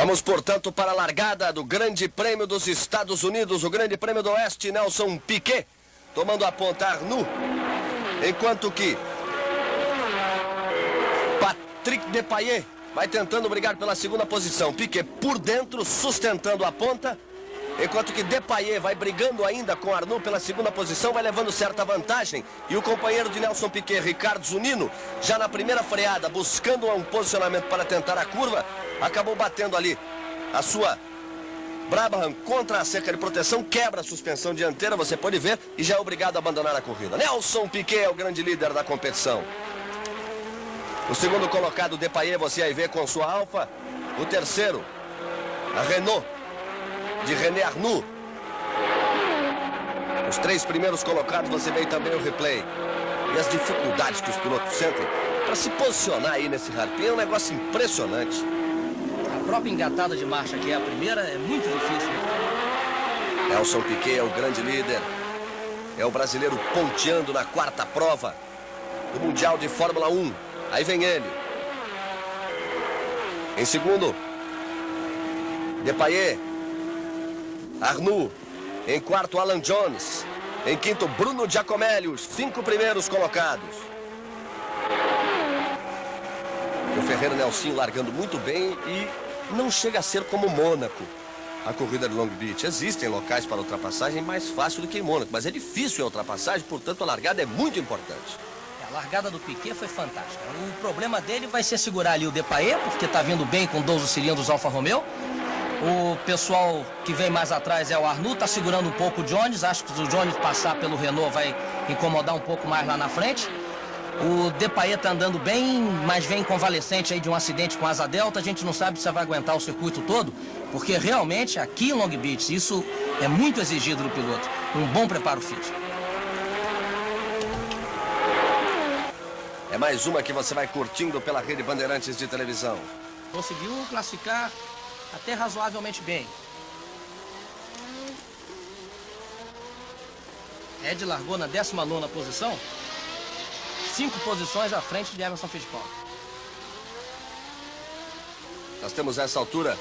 Vamos, portanto, para a largada do Grande Prêmio dos Estados Unidos, o Grande Prêmio do Oeste. Nelson Piquet tomando a ponta, Arnoux, enquanto que Patrick Depailler vai tentando brigar pela segunda posição. Piquet por dentro, sustentando a ponta, enquanto que Depailler vai brigando ainda com Arnoux pela segunda posição, vai levando certa vantagem. E o companheiro de Nelson Piquet, Ricardo Zunino, já na primeira freada, buscando um posicionamento para tentar a curva, acabou batendo ali a sua Brabham contra a cerca de proteção, quebra a suspensão dianteira, você pode ver, e já é obrigado a abandonar a corrida. Nelson Piquet é o grande líder da competição. O segundo colocado, Depailler, você aí vê com sua Alfa. O terceiro, a Renault de René Arnoux. Os três primeiros colocados, você vê também o replay. E as dificuldades que os pilotos sentem para se posicionar aí nesse rally. É um negócio impressionante. A própria engatada de marcha, que é a primeira, é muito difícil. Nelson Piquet é o grande líder. É o brasileiro ponteando na quarta prova do Mundial de Fórmula 1. Aí vem ele. Em segundo, Depailler. Arnoux. Em quarto, Alan Jones. Em quinto, Bruno Giacomelli. Os 5 primeiros colocados. O Ferreira Nelson largando muito bem e não chega a ser como Mônaco, a corrida de Long Beach. Existem locais para ultrapassagem mais fácil do que em Mônaco, mas é difícil a ultrapassagem, portanto a largada é muito importante. A largada do Piquet foi fantástica. O problema dele vai ser segurar ali o Depailler, porque está vindo bem com 12 cilindros Alfa Romeo. O pessoal que vem mais atrás é o Arnoux, está segurando um pouco o Jones. Acho que se o Jones passar pelo Renault vai incomodar um pouco mais lá na frente. O Depailler está andando bem, mas vem convalescente aí de um acidente com asa delta. A gente não sabe se vai aguentar o circuito todo, porque realmente aqui em Long Beach isso é muito exigido do piloto. Um bom preparo físico. É mais uma que você vai curtindo pela rede Bandeirantes de televisão. Conseguiu classificar até razoavelmente bem. Ed largou na 19ª posição, 5 posições à frente de Emerson Fittipaldi. Nós temos nessa altura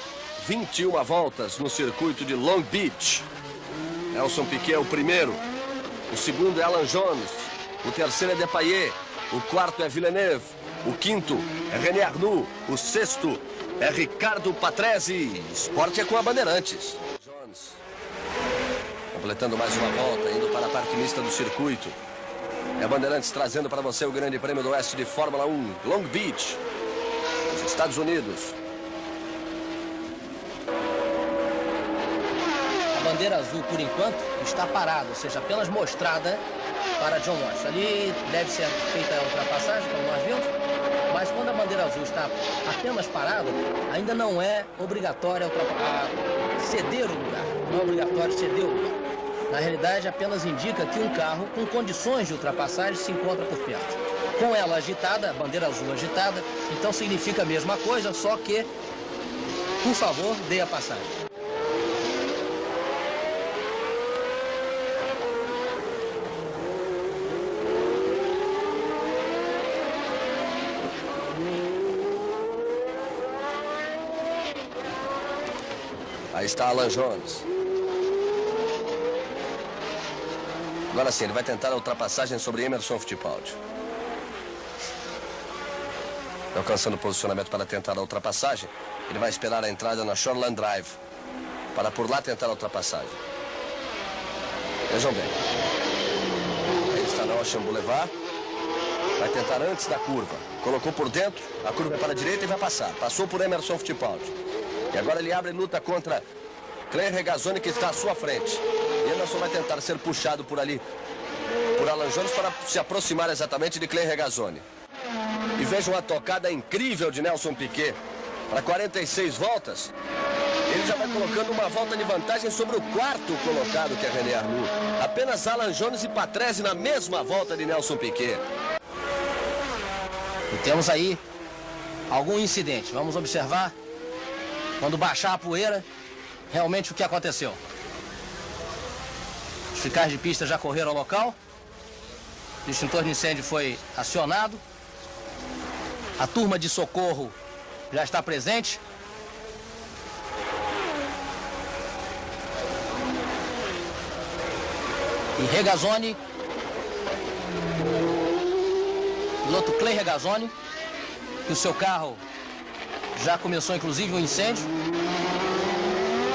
21 voltas no circuito de Long Beach. Nelson Piquet é o primeiro, o segundo é Alan Jones, o terceiro é Depailler, o quarto é Villeneuve, o quinto é René Arnoux, o sexto é Ricardo Patrese. Esporte é com a Bandeirantes. Jones completando mais uma volta, indo para a parte mista do circuito. É a Bandeirantes trazendo para você o Grande Prêmio do Oeste de Fórmula 1, Long Beach, nos Estados Unidos. A bandeira azul, por enquanto, está parada, ou seja, apenas mostrada para John Watts. Ali deve ser feita a ultrapassagem, como nós vimos, mas quando a bandeira azul está apenas parada, ainda não é obrigatório ceder o lugar. Não é obrigatório ceder o lugar. Na realidade, apenas indica que um carro com condições de ultrapassagem se encontra por perto. Com ela agitada, a bandeira azul agitada, então significa a mesma coisa, só que, por favor, dê a passagem. Aí está Alan Jones. Agora sim, ele vai tentar a ultrapassagem sobre Emerson Fittipaldi. Alcançando o posicionamento para tentar a ultrapassagem, ele vai esperar a entrada na Shoreline Drive para por lá tentar a ultrapassagem. Vejam bem. Aí está na Ocean Boulevard. Vai tentar antes da curva. Colocou por dentro, a curva é para a direita e vai passar. Passou por Emerson Fittipaldi. E agora ele abre luta contra Clay Regazzoni, que está à sua frente. E Emerson vai tentar ser puxado por ali, por Alan Jones, para se aproximar exatamente de Clay Regazzoni. E vejam a tocada incrível de Nelson Piquet. Para 46 voltas, ele já vai colocando uma volta de vantagem sobre o quarto colocado, que é René Arnoux. Apenas Alan Jones e Patrese na mesma volta de Nelson Piquet. E temos aí algum incidente. Vamos observar, quando baixar a poeira, realmente o que aconteceu. Os fiscais de pista já correram ao local. O extintor de incêndio foi acionado. A turma de socorro já está presente. E Regazzoni, piloto Clay Regazzoni, que o seu carro já começou inclusive um incêndio,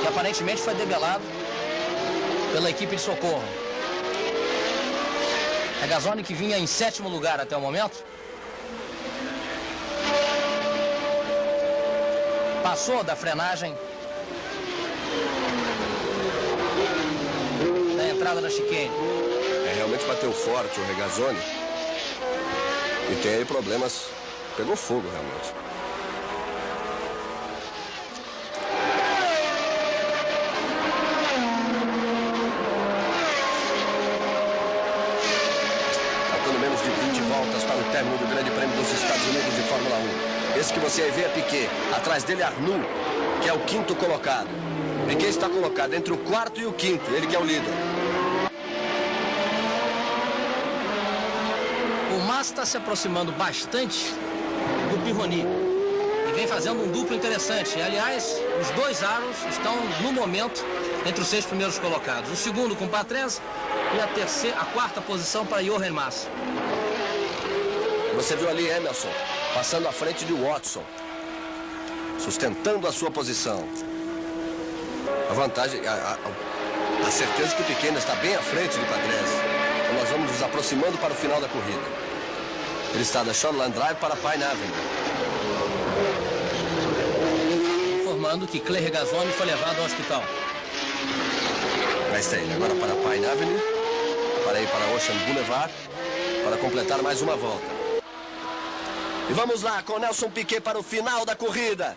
que aparentemente foi debelado pela equipe de socorro. Regazzoni, que vinha em 7º lugar até o momento, passou da frenagem da entrada da chicane. Realmente bateu forte o Regazzoni. E tem aí problemas. Pegou fogo, realmente. Faltando menos de 20 voltas para o término do Grande Prêmio dos Estados Unidos de Fórmula 1. Esse que você aí vê é Piquet. Atrás dele Arnoux, que é o 5º colocado. Piquet está colocado entre o 4º e o 5º. Ele que é o líder. O Massa está se aproximando bastante do Pironi e vem fazendo um duplo interessante. E, aliás, os dois aros estão, no momento, entre os 6 primeiros colocados. O segundo com Patrese e a quarta posição para Jochen Massa. Você viu ali Emerson passando à frente de Watson, sustentando a sua posição. A vantagem, a certeza de que o Piquet ainda está bem à frente de Patrese. Então nós vamos nos aproximando para o final da corrida. Ele está da Shortland Drive para Pine Avenue. Informando que Clay Regazzoni foi levado ao hospital. Lá está ele, agora para Pine Avenue, para ir para Ocean Boulevard, para completar mais uma volta. E vamos lá com Nelson Piquet para o final da corrida.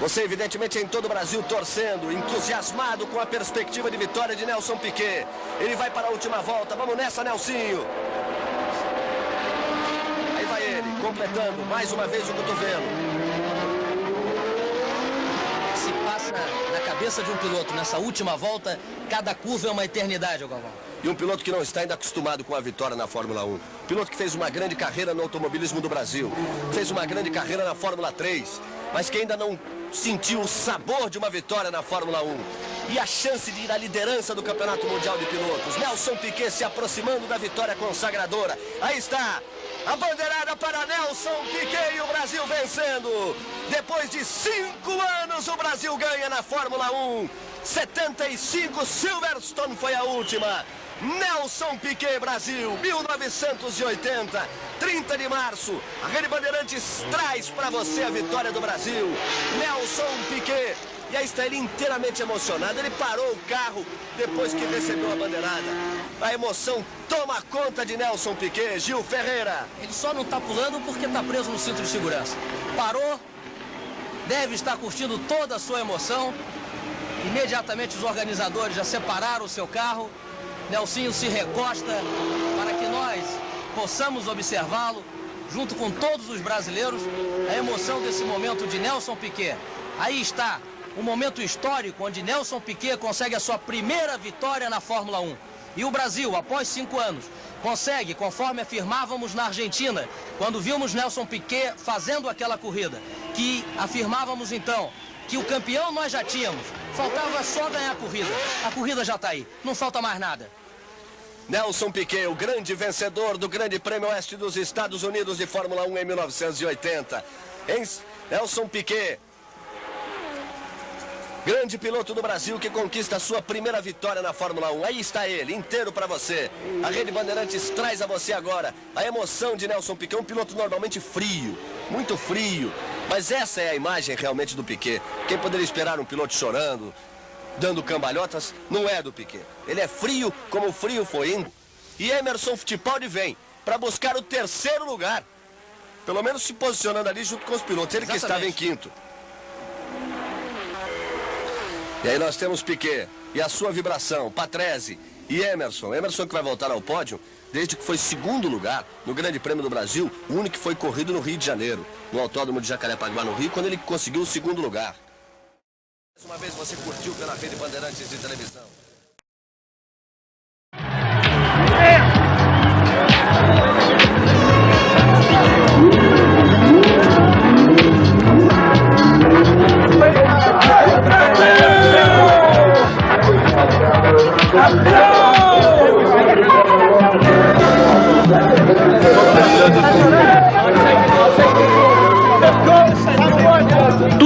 Você, evidentemente, em todo o Brasil torcendo, entusiasmado com a perspectiva de vitória de Nelson Piquet. Ele vai para a última volta. Vamos nessa, Nelsinho. Aí vai ele, completando mais uma vez o cotovelo. Se passa na cabeça de um piloto nessa última volta, cada curva é uma eternidade, Galvão. E um piloto que não está ainda acostumado com a vitória na Fórmula 1. Piloto que fez uma grande carreira no automobilismo do Brasil. Fez uma grande carreira na Fórmula 3. Mas que ainda não sentiu o sabor de uma vitória na Fórmula 1. E a chance de ir à liderança do Campeonato Mundial de Pilotos. Nelson Piquet se aproximando da vitória consagradora. Aí está a bandeirada para Nelson Piquet e o Brasil vencendo. Depois de 5 anos o Brasil ganha na Fórmula 1. 75, Silverstone foi a última. Nelson Piquet, Brasil, 1980, 30 de março. A Rede Bandeirantes traz para você a vitória do Brasil. Nelson Piquet. E aí está ele inteiramente emocionado. Ele parou o carro depois que recebeu a bandeirada. A emoção toma conta de Nelson Piquet. Gil Ferreira. Ele só não está pulando porque está preso no cinto de segurança. Parou, deve estar curtindo toda a sua emoção. Imediatamente os organizadores já separaram o seu carro. Nelsinho se recosta para que nós possamos observá-lo, junto com todos os brasileiros, a emoção desse momento de Nelson Piquet. Aí está o momento histórico onde Nelson Piquet consegue a sua primeira vitória na Fórmula 1. E o Brasil, após 5 anos, consegue, conforme afirmávamos na Argentina, quando vimos Nelson Piquet fazendo aquela corrida, que afirmávamos então que o campeão nós já tínhamos, faltava só ganhar a corrida. A corrida já está aí, não falta mais nada. Nelson Piquet, o grande vencedor do Grande Prêmio Oeste dos Estados Unidos de Fórmula 1 em 1980. Nelson Piquet, grande piloto do Brasil que conquista a sua primeira vitória na Fórmula 1. Aí está ele, inteiro para você. A Rede Bandeirantes traz a você agora a emoção de Nelson Piquet, um piloto normalmente frio, muito frio. Mas essa é a imagem realmente do Piquet. Quem poderia esperar um piloto chorando, dando cambalhotas? Não é do Piquet. Ele é frio como o frio foi indo. E Emerson Fittipaldi vem para buscar o 3º lugar. Pelo menos se posicionando ali junto com os pilotos. Ele que estava em 5º. E aí nós temos Piquet e a sua vibração, Patrese e Emerson. Emerson que vai voltar ao pódio desde que foi 2º lugar no Grande Prêmio do Brasil, o único que foi corrido no Rio de Janeiro, no Autódromo de Jacarepaguá, no Rio, quando ele conseguiu o 2º lugar. Mais uma vez você curtiu pela Rede Bandeirantes de televisão. Brasil!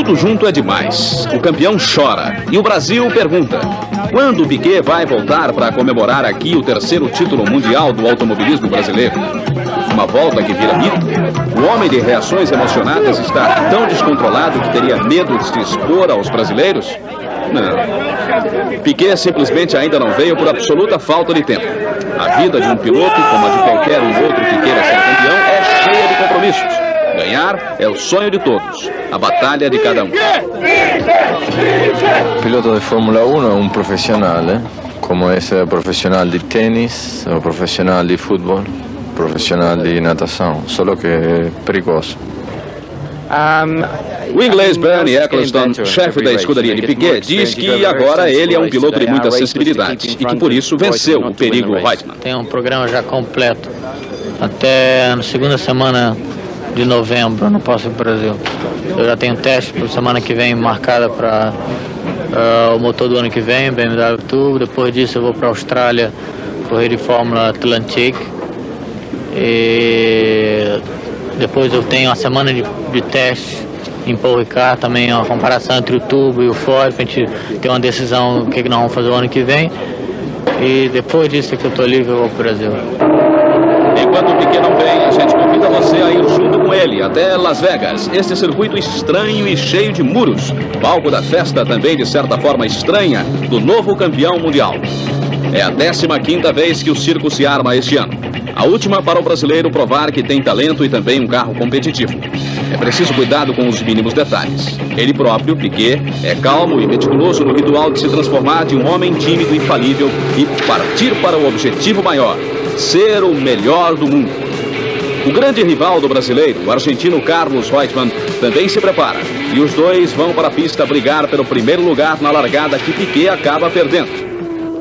tudo junto é demais. O campeão chora e o Brasil pergunta: quando o Piquet vai voltar para comemorar aqui o terceiro título mundial do automobilismo brasileiro? Uma volta que vira mito? O homem de reações emocionadas está tão descontrolado que teria medo de se expor aos brasileiros? Não. Piquet simplesmente ainda não veio por absoluta falta de tempo. A vida de um piloto, como a de qualquer outro que queira ser campeão, é cheia de compromissos. Ganhar é o sonho de todos, a batalha de cada um. O piloto de Fórmula 1 é um profissional, como é profissional de tênis, ou profissional de futebol, profissional de natação, só que é perigoso. O inglês Bernie Eccleston, chefe da escuderia de Piquet, diz que agora ele é um piloto de muita sensibilidade e que por isso venceu o perigo Reutemann. Tem um programa já completo. Até na segunda semana de novembro eu não posso ir para o Brasil. Eu já tenho teste para semana que vem marcada para o motor do ano que vem, BMW Turbo. Depois disso eu vou para a Austrália, correr de Fórmula Atlantic. E depois eu tenho uma semana de teste em Paul Ricard, também uma comparação entre o Turbo e o Ford, para a gente ter uma decisão do que nós vamos fazer o ano que vem. E depois disso que eu estou livre, eu vou para o Brasil. Enquanto o Piquet não vem, a gente convida você a ir junto com ele até Las Vegas. Este circuito estranho e cheio de muros. Palco da festa também, de certa forma estranha, do novo campeão mundial. É a 15ª vez que o circo se arma este ano. A última para o brasileiro provar que tem talento e também um carro competitivo. É preciso cuidado com os mínimos detalhes. Ele próprio, Piquet, é calmo e meticuloso no ritual de se transformar de um homem tímido e falível e partir para o objetivo maior: ser o melhor do mundo. O grande rival do brasileiro, o argentino Carlos Reutemann, também se prepara. E os dois vão para a pista brigar pelo primeiro lugar na largada que Piquet acaba perdendo.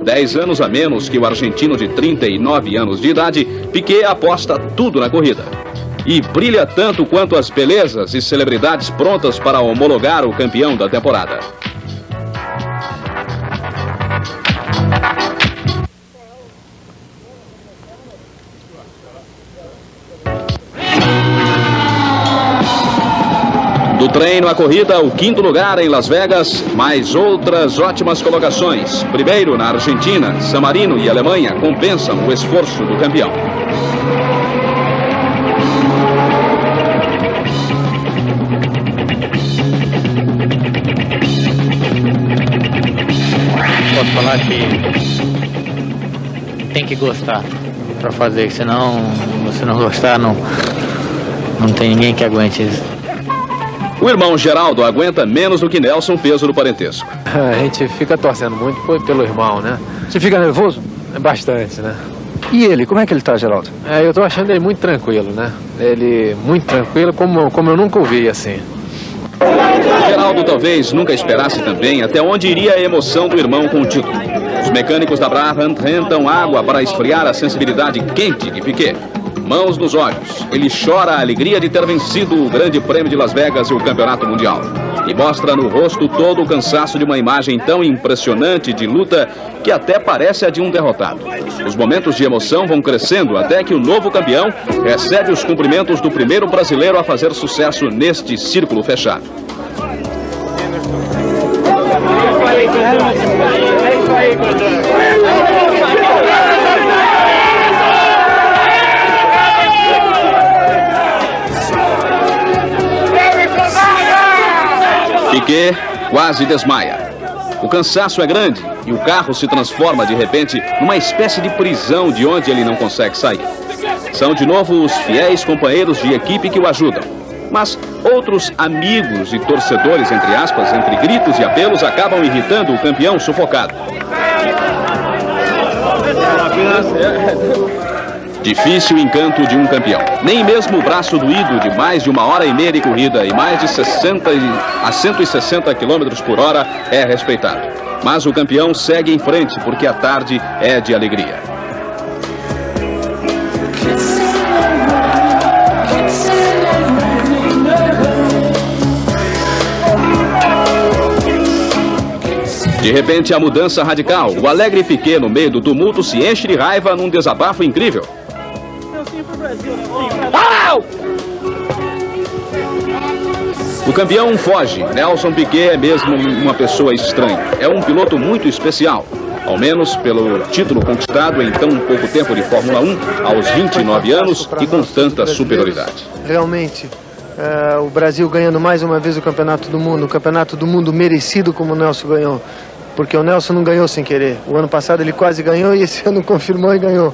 10 anos a menos que o argentino de 39 anos de idade, Piquet aposta tudo na corrida. E brilha tanto quanto as belezas e celebridades prontas para homologar o campeão da temporada. Do treino à corrida, o 5º lugar em Las Vegas, mais outras ótimas colocações. Primeiro na Argentina, San Marino e Alemanha compensam o esforço do campeão. Posso falar que tem que gostar para fazer, senão, se não gostar, não tem ninguém que aguente isso. O irmão Geraldo aguenta menos do que Nelson, peso do parentesco. A gente fica torcendo muito pelo irmão, né? Você fica nervoso? Bastante, né? E ele, como é que ele tá, Geraldo? Eu tô achando ele muito tranquilo, né? Ele muito tranquilo, como eu nunca o vi, assim. Geraldo talvez nunca esperasse também até onde iria a emoção do irmão com o título. Os mecânicos da Brabham rentam água para esfriar a sensibilidade quente de Piquet. Mãos nos olhos, ele chora a alegria de ter vencido o Grande Prêmio de Las Vegas e o Campeonato Mundial. E mostra no rosto todo o cansaço de uma imagem tão impressionante de luta que até parece a de um derrotado. Os momentos de emoção vão crescendo até que o novo campeão recebe os cumprimentos do primeiro brasileiro a fazer sucesso neste círculo fechado. Piquet quase desmaia. O cansaço é grande e o carro se transforma de repente numa espécie de prisão de onde ele não consegue sair. São de novo os fiéis companheiros de equipe que o ajudam. Mas outros amigos e torcedores, entre aspas, entre gritos e apelos, acabam irritando o campeão sufocado. Difícil encanto de um campeão. Nem mesmo o braço doído de mais de 1h30 de corrida e mais de 60 a 160 km por hora é respeitado. Mas o campeão segue em frente porque a tarde é de alegria. De repente, a mudança radical. O alegre Piquet, no meio do tumulto, se enche de raiva num desabafo incrível. O campeão foge. Nelson Piquet é mesmo uma pessoa estranha. É um piloto muito especial. Ao menos pelo título conquistado em tão pouco tempo de Fórmula 1, aos 29 anos e com tanta superioridade. Realmente, o Brasil ganhando mais uma vez o Campeonato do Mundo merecido como o Nelson ganhou. Porque o Nelson não ganhou sem querer. O ano passado ele quase ganhou e esse ano confirmou e ganhou.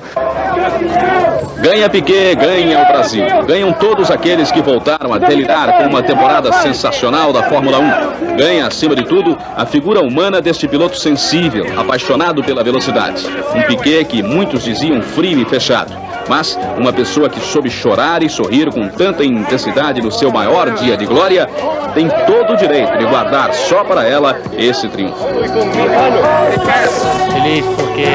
Ganha Piquet, ganha o Brasil. Ganham todos aqueles que voltaram a delirar com uma temporada sensacional da Fórmula 1. Ganha, acima de tudo, a figura humana deste piloto sensível, apaixonado pela velocidade. Um Piquet que muitos diziam frio e fechado. Mas uma pessoa que soube chorar e sorrir com tanta intensidade no seu maior dia de glória, tem todo o direito de guardar só para ela esse triunfo. Feliz porque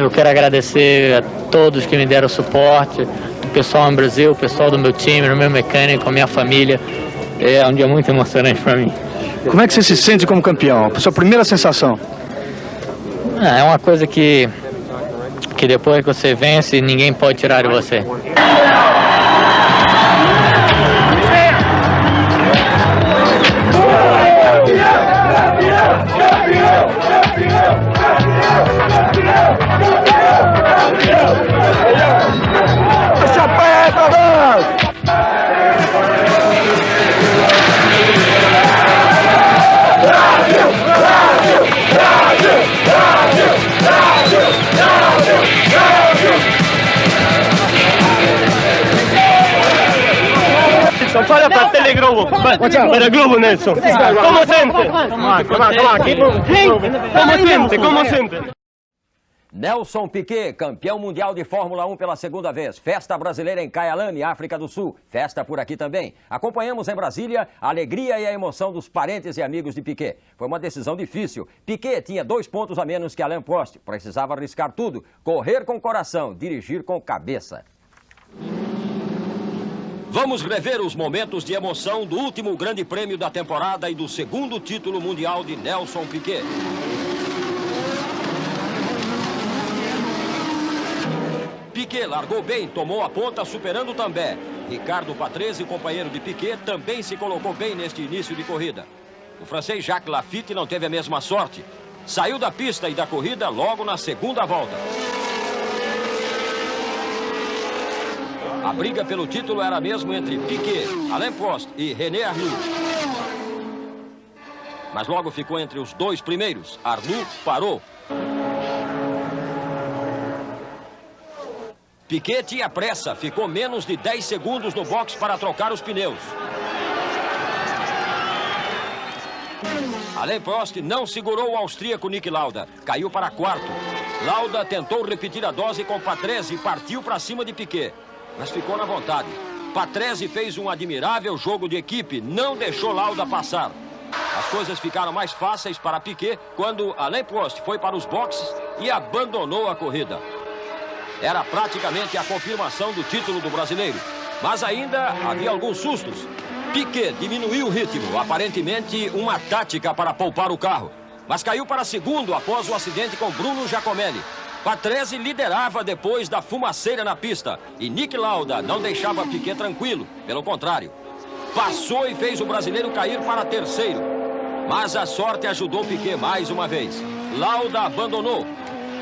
eu quero agradecer a todos que me deram suporte, o pessoal no Brasil, o pessoal do meu time, o meu mecânico, a minha família. É um dia muito emocionante para mim. Como é que você se sente como campeão? A sua primeira sensação? É uma coisa que depois que você vence, ninguém pode tirar de você. Fala para Teleglobo, para Globo, Nelson. Como sempre? Como sempre? Nelson Piquet, campeão mundial de Fórmula 1 pela segunda vez. Festa brasileira em Kyalami, África do Sul. Festa por aqui também. Acompanhamos em Brasília a alegria e a emoção dos parentes e amigos de Piquet. Foi uma decisão difícil. Piquet tinha 2 pontos a menos que Alain Prost. Precisava arriscar tudo, correr com coração, dirigir com cabeça. Vamos rever os momentos de emoção do último grande prêmio da temporada e do segundo título mundial de Nelson Piquet. Piquet largou bem, tomou a ponta superando Tambay. Ricardo Patrese, companheiro de Piquet, também se colocou bem neste início de corrida. O francês Jacques Laffite não teve a mesma sorte. Saiu da pista e da corrida logo na segunda volta. A briga pelo título era mesmo entre Piquet, Alain Prost e René Arnoux. Mas logo ficou entre os 2 primeiros. Arnoux parou. Piquet tinha pressa, ficou menos de 10 segundos no box para trocar os pneus. Alain Prost não segurou o austríaco Niki Lauda, caiu para 4º. Lauda tentou repetir a dose com Patrese e partiu para cima de Piquet, mas ficou na vontade. Patrese fez um admirável jogo de equipe, não deixou Lauda passar. As coisas ficaram mais fáceis para Piquet quando Alain Prost foi para os boxes e abandonou a corrida. Era praticamente a confirmação do título do brasileiro. Mas ainda havia alguns sustos. Piquet diminuiu o ritmo, aparentemente uma tática para poupar o carro. Mas caiu para segundo após o acidente com Bruno Giacomelli. Patrese liderava depois da fumaceira na pista. E Niki Lauda não deixava Piquet tranquilo, pelo contrário. Passou e fez o brasileiro cair para 3º. Mas a sorte ajudou Piquet mais uma vez. Lauda abandonou.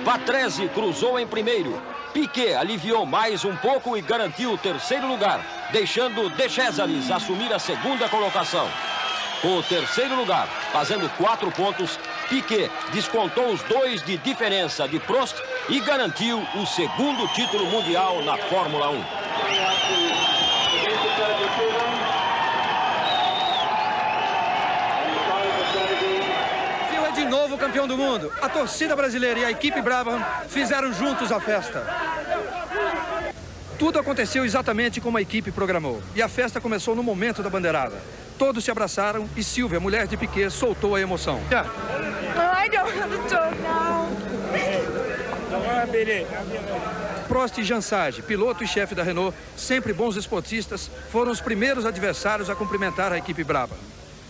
Patrese cruzou em 1º. Piquet aliviou mais um pouco e garantiu o 3º lugar, deixando De Cesaris assumir a 2ª colocação. Com o 3º lugar, fazendo 4 pontos, Piquet descontou os 2 de diferença de Prost e garantiu o 2º título mundial na Fórmula 1. De novo campeão do mundo. A torcida brasileira e a equipe Brabham fizeram juntos a festa. Tudo aconteceu exatamente como a equipe programou. E a festa começou no momento da bandeirada. Todos se abraçaram e Silvia, mulher de Piquet, soltou a emoção. Prost e Jean Sage, piloto e chefe da Renault, sempre bons esportistas, foram os primeiros adversários a cumprimentar a equipe Brabham.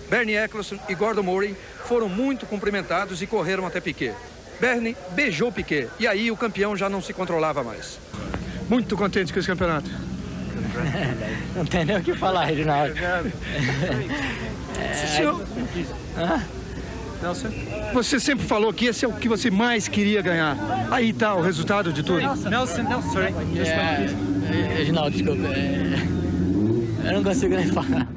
Bernie Eccleston e Gordon Murray foram muito cumprimentados e correram até Piquet. Bernie beijou Piquet e aí o campeão já não se controlava mais. Muito contente com esse campeonato. Não tem nem o que falar, Reginaldo. Nelson, você sempre falou que esse é o que você mais queria ganhar. Aí tá o resultado de tudo. Nelson, sorry. Reginaldo, desculpa. Eu não consigo nem falar.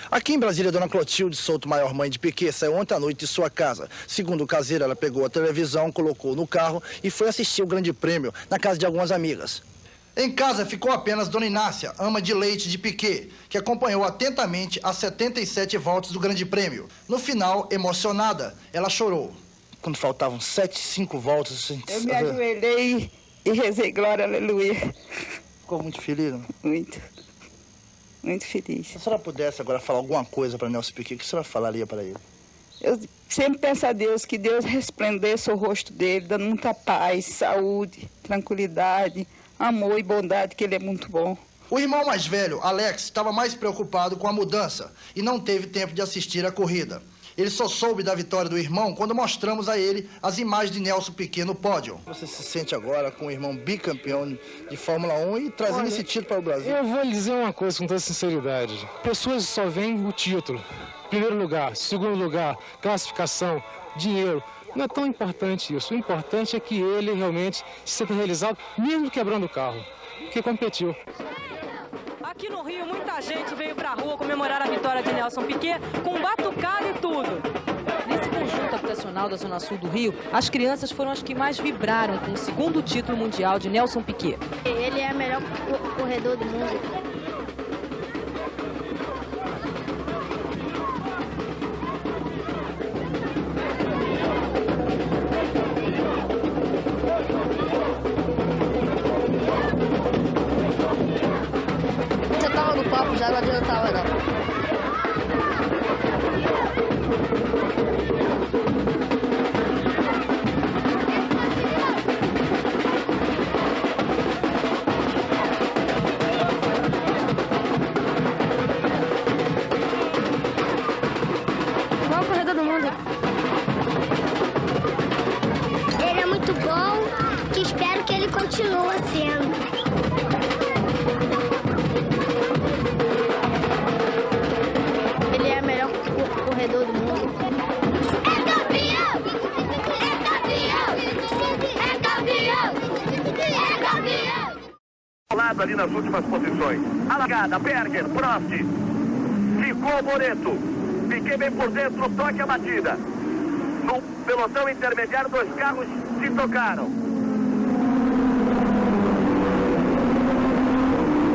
Aqui em Brasília, dona Clotilde Souto Maior, mãe de Piquet, saiu ontem à noite de sua casa. Segundo o caseiro, ela pegou a televisão, colocou no carro e foi assistir o Grande Prêmio na casa de algumas amigas. Em casa ficou apenas dona Inácia, ama de leite de Piquet, que acompanhou atentamente as 77 voltas do Grande Prêmio. No final, emocionada, ela chorou. Quando faltavam 5 voltas... Eu me ajoelhei e rezei glória, aleluia. Ficou muito feliz, né? Muito feliz. Se a senhora pudesse agora falar alguma coisa para Nelson Piquet, o que a senhora falaria para ele? Eu sempre peço a Deus que Deus resplandeça o rosto dele, dando muita paz, saúde, tranquilidade, amor e bondade, que ele é muito bom. O irmão mais velho, Alex, estava mais preocupado com a mudança e não teve tempo de assistir a corrida. Ele só soube da vitória do irmão quando mostramos a ele as imagens de Nelson Piquet no pódio. Você se sente agora com o irmão bicampeão de Fórmula 1 e trazendo esse título para o Brasil? Eu vou lhe dizer uma coisa com toda sinceridade. Pessoas só veem o título. Primeiro lugar, segundo lugar, classificação, dinheiro. Não é tão importante isso. O importante é que ele realmente se sinta realizado, mesmo quebrando o carro, porque competiu. Aqui no Rio, muita gente veio pra rua comemorar a vitória de Nelson Piquet com batucada e tudo. Nesse conjunto habitacional da Zona Sul do Rio, as crianças foram as que mais vibraram com o segundo título mundial de Nelson Piquet. Ele é o melhor corredor do mundo. Já não adiantava, não. Maior corredor do mundo. Ele é muito bom, que espero que ele continue sendo. Corredor do mundo. É campeão! É campeão! É campeão! É campeão! Lado ali nas últimas posições. A largada, Berger, Prost. Ficou Moreto. Piquet bem por dentro, toque a batida. No pelotão intermediário, 2 carros se tocaram.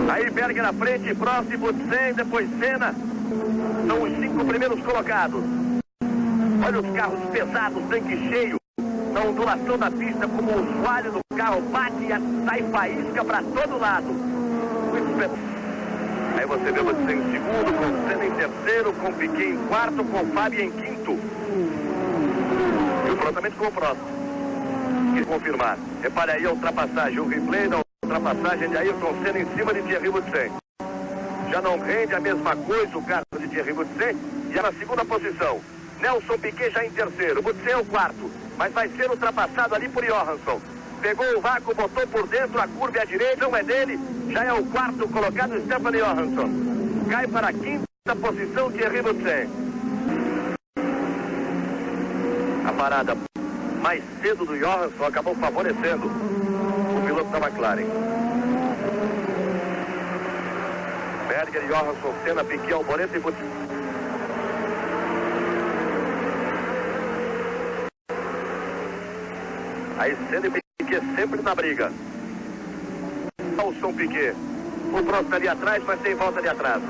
Aí Berger na frente, Prost, Butsen, depois Senna. São os 5 primeiros colocados. Olha os carros pesados, tanque cheio. Na ondulação da pista, como o soalho do carro bate e sai faísca para todo lado. Aí você vê você em segundo, com Senna em terceiro, com Piquet em quarto, com Fábio em quinto. E o cruzamento com o próximo. Quis confirmar. Repare aí a ultrapassagem, o replay da ultrapassagem de Ayrton Senna em cima de Thierry Boutsen. Já não rende a mesma coisa o carro de Thierry Boutsen, e é na segunda posição. Nelson Piquet já em terceiro, Boutsen é o quarto, mas vai ser ultrapassado ali por Johansson. Pegou o vácuo, botou por dentro, a curva é à direita, não é dele, já é o quarto colocado, Stefan Johansson. Cai para a quinta posição, Thierry Boutsen. A parada mais cedo do Johansson acabou favorecendo o piloto da McLaren. Berger, Johansson, Senna, Piquet, Moreto e Boutsen. Aí Senna e Piquet sempre na briga. Nelson Piquet. O próximo ali atrás, mas tem volta ali atrás.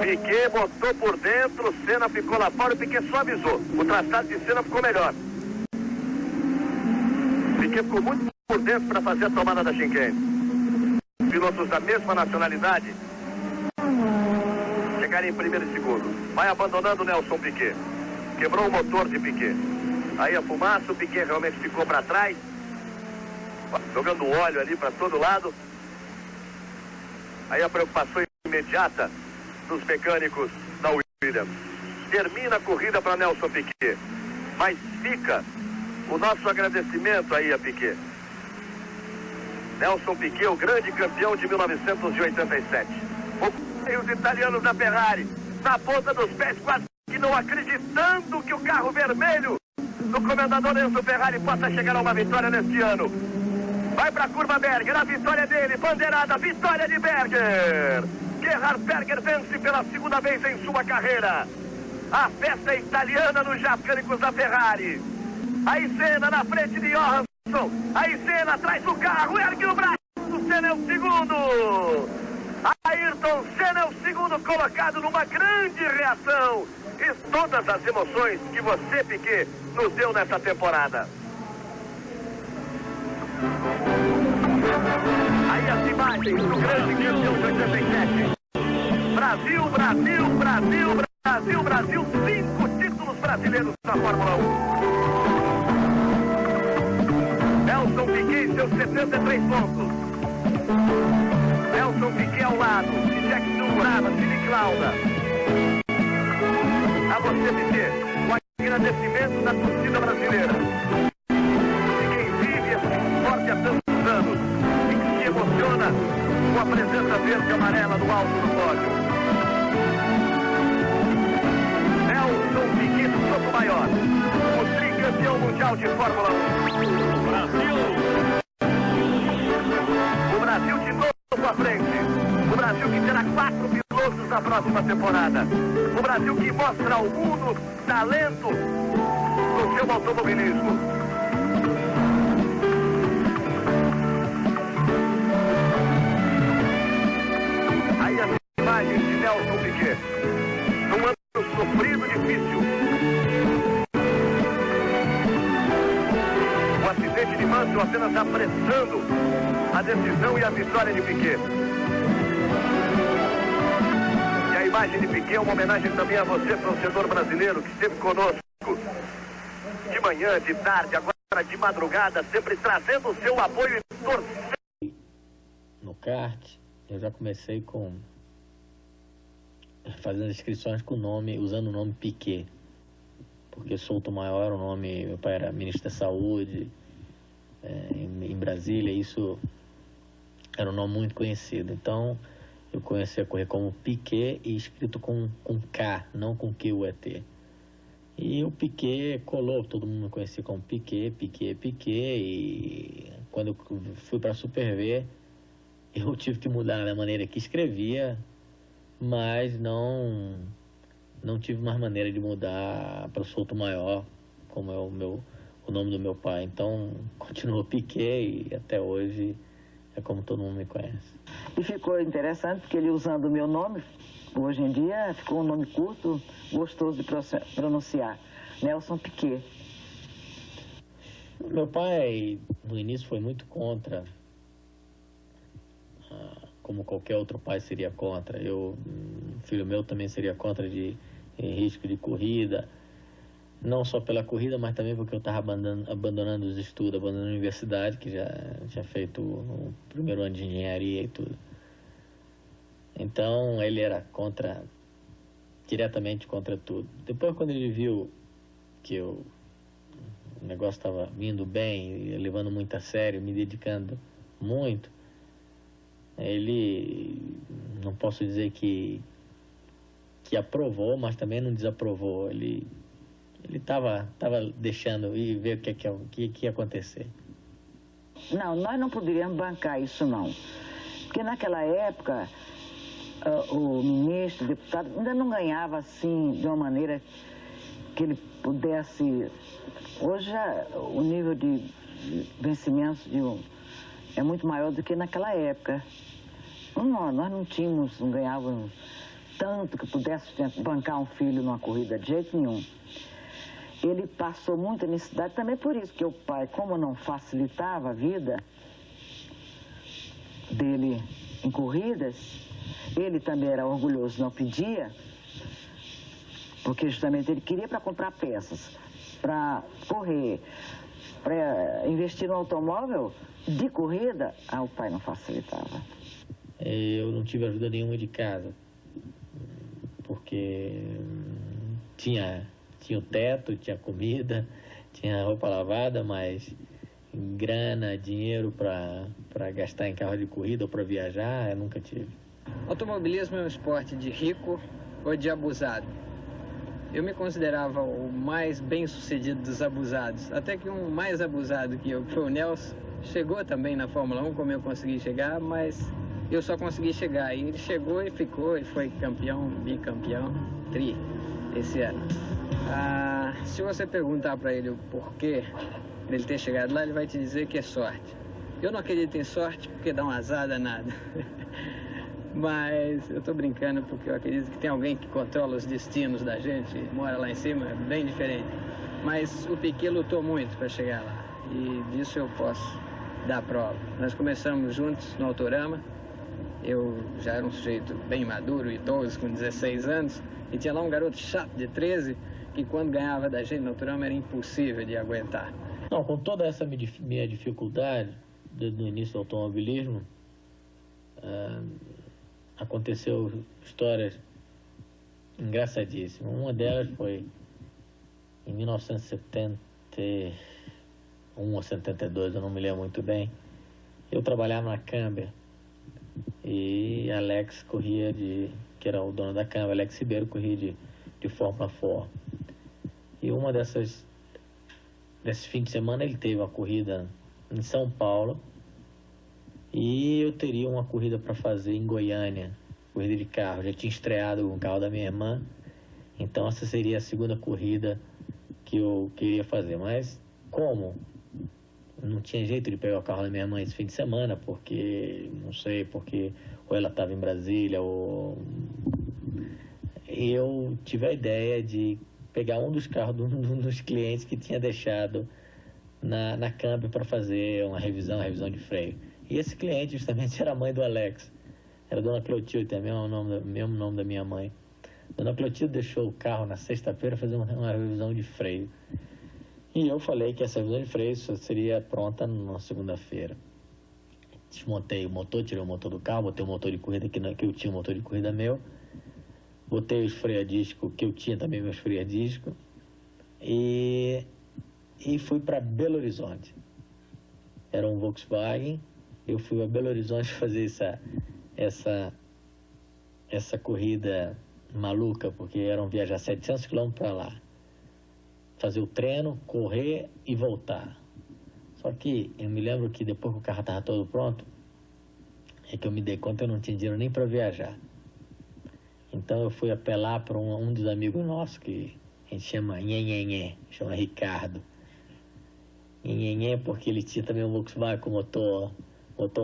Piquet botou por dentro, Senna ficou lá fora, o Piquet só avisou. O traçado de Senna ficou melhor. Piquet ficou muito por dentro para fazer a tomada da chicane. Pilotos da mesma nacionalidade chegarem em primeiro e segundo. Vai abandonando Nelson Piquet. Quebrou o motor de Piquet. Aí a fumaça, o Piquet realmente ficou para trás, jogando óleo ali para todo lado. Aí a preocupação imediata dos mecânicos da Williams. Termina a corrida para Nelson Piquet. Mas fica o nosso agradecimento aí a Piquet. Nelson Piquet, o grande campeão de 1987. Os italianos da Ferrari, na ponta dos pés, quase que não acreditando que o carro vermelho do comandador Enzo Ferrari possa chegar a uma vitória neste ano. Vai para a curva Berger, a vitória dele, bandeirada, vitória de Berger. Gerhard Berger vence pela segunda vez em sua carreira. A festa italiana nos japânicos da Ferrari. Aí Senna na frente de Johansson. Aí Senna atrás do carro, ergue o braço, Senna é o segundo. Ayrton Senna é o segundo colocado numa grande reação. E todas as emoções que você, Piquet, nos deu nessa temporada. Aí as imagens do grande campeão de 87. Brasil, Brasil, Brasil, Brasil, Brasil. 5 títulos brasileiros da Fórmula 1. Nelson Piquet, seus 73 pontos. Nelson Piquet ao lado de Jack Stewart, de Nick Lauda. A você, Piquet, o agradecimento da torcida brasileira. De quem vive esse esporte há tantos anos e que se emociona com a presença verde e amarela no alto do pódio. Nelson Piquet do Sotomayor, o tricampeão mundial de Fórmula 1. Brasil! O Brasil de novo à frente. O Brasil que terá 4 pilotos na próxima temporada. O Brasil que mostra ao mundo talento no seu automobilismo. Aí as imagens de Nelson Piquet. Num ano sofrido, difícil. O acidente de Mansell apenas apressando a decisão e a vitória de Piquet. E a imagem de Piquet é uma homenagem também a você, torcedor brasileiro, que esteve conosco de manhã, de tarde, agora de madrugada, sempre trazendo o seu apoio e torcendo. No kart, eu já comecei fazendo inscrições com o nome, usando o nome Piquet, porque Sotomayor era o nome, meu pai era ministro da Saúde em Brasília, isso era um nome muito conhecido. Então eu comecei a correr como Piquet e escrito com K, não com Q-U-E-T. E o Piquet colou, todo mundo me conhecia como Piquet, Piquet, Piquet. E quando eu fui para a Super V, eu tive que mudar a maneira que escrevia, mas não tive mais maneira de mudar para o Sotomayor, como é o nome do meu pai. Então continuou Piquet e até hoje é como todo mundo me conhece. E ficou interessante porque ele, usando o meu nome, hoje em dia ficou um nome curto, gostoso de pronunciar, Nelson Piquet. Meu pai no início foi muito contra, como qualquer outro pai seria contra. Filho meu também seria contra de risco de corrida, não só pela corrida, mas também porque eu estava abandonando os estudos, abandonando a universidade, que já tinha feito o primeiro ano de engenharia e tudo. Então ele era diretamente contra tudo. Depois, quando ele viu que o negócio estava vindo bem, levando muito a sério, me dedicando muito, ele, não posso dizer que aprovou, mas também não desaprovou. Ele estava deixando e ver o que ia acontecer. Não, nós não poderíamos bancar isso, não. Porque naquela época, o ministro, o deputado, ainda não ganhava assim, de uma maneira que ele pudesse... Hoje, o nível de vencimentos é muito maior do que naquela época. Nós não tínhamos, não ganhávamos tanto que pudesse bancar um filho numa corrida de jeito nenhum. Ele passou muita necessidade também por isso, que o pai, como não facilitava a vida dele em corridas, ele também era orgulhoso, não pedia, porque justamente ele queria para comprar peças, para correr, para investir no automóvel de corrida, o pai não facilitava. Eu não tive ajuda nenhuma de casa, porque tinha tinha o teto, tinha comida, tinha roupa lavada, mas grana, dinheiro para gastar em carro de corrida ou para viajar, eu nunca tive. Automobilismo é um esporte de rico ou de abusado. Eu me considerava o mais bem-sucedido dos abusados, até que um mais abusado que eu, foi o Nelson, chegou também na Fórmula 1, como eu consegui chegar, mas eu só consegui chegar. E ele chegou e ficou, e foi campeão, bicampeão, tri, esse ano. Se você perguntar para ele o porquê dele ter chegado lá, ele vai te dizer que é sorte. Eu não acredito em sorte porque dá um azar danado. Mas eu tô brincando porque eu acredito que tem alguém que controla os destinos da gente, mora lá em cima, é bem diferente. Mas o Piquet lutou muito para chegar lá e disso eu posso dar prova. Nós começamos juntos no Autorama, eu já era um sujeito bem maduro e idoso, com 16 anos, e tinha lá um garoto chato de 13 que quando ganhava da gente no Autorama era impossível de aguentar. Não, com toda essa minha dificuldade no início do automobilismo, aconteceu histórias engraçadíssimas. Uma delas foi em 1971 ou 72, eu não me lembro muito bem. Eu trabalhava na Camber e Alex corria que era o dono da Camber, Alex Ribeiro corria de Fórmula 4. E uma desses fins de semana ele teve uma corrida em São Paulo e eu teria uma corrida para fazer em Goiânia, corrida de carro. Já tinha estreado com o carro da minha irmã, então essa seria a segunda corrida que eu queria fazer. Mas como não tinha jeito de pegar o carro da minha irmã esse fim de semana, porque, não sei, porque ou ela estava em Brasília, ou eu tive a ideia de pegar um dos carros de um dos clientes que tinha deixado na Camber para fazer uma revisão de freio. E esse cliente justamente era a mãe do Alex, era a Dona Clotilde, é o mesmo nome da minha mãe. Dona Clotilde deixou o carro na sexta-feira fazer uma revisão de freio. E eu falei que essa revisão de freio seria pronta na segunda-feira. Desmontei o motor, tirei o motor do carro, botei o motor de corrida, que eu tinha um motor de corrida meu. Botei os freio a disco, que eu tinha também meus freio a disco. E fui para Belo Horizonte. Era um Volkswagen. Eu fui a Belo Horizonte fazer essa corrida maluca, porque eram viajar 700 km para lá. Fazer o treino, correr e voltar. Só que eu me lembro que depois que o carro estava todo pronto, é que eu me dei conta que eu não tinha dinheiro nem para viajar. Então eu fui apelar para um dos amigos nossos, que a gente chama Nhenhenhé, chama Ricardo. Nhenhenhé porque ele tinha também um Volkswagen com motor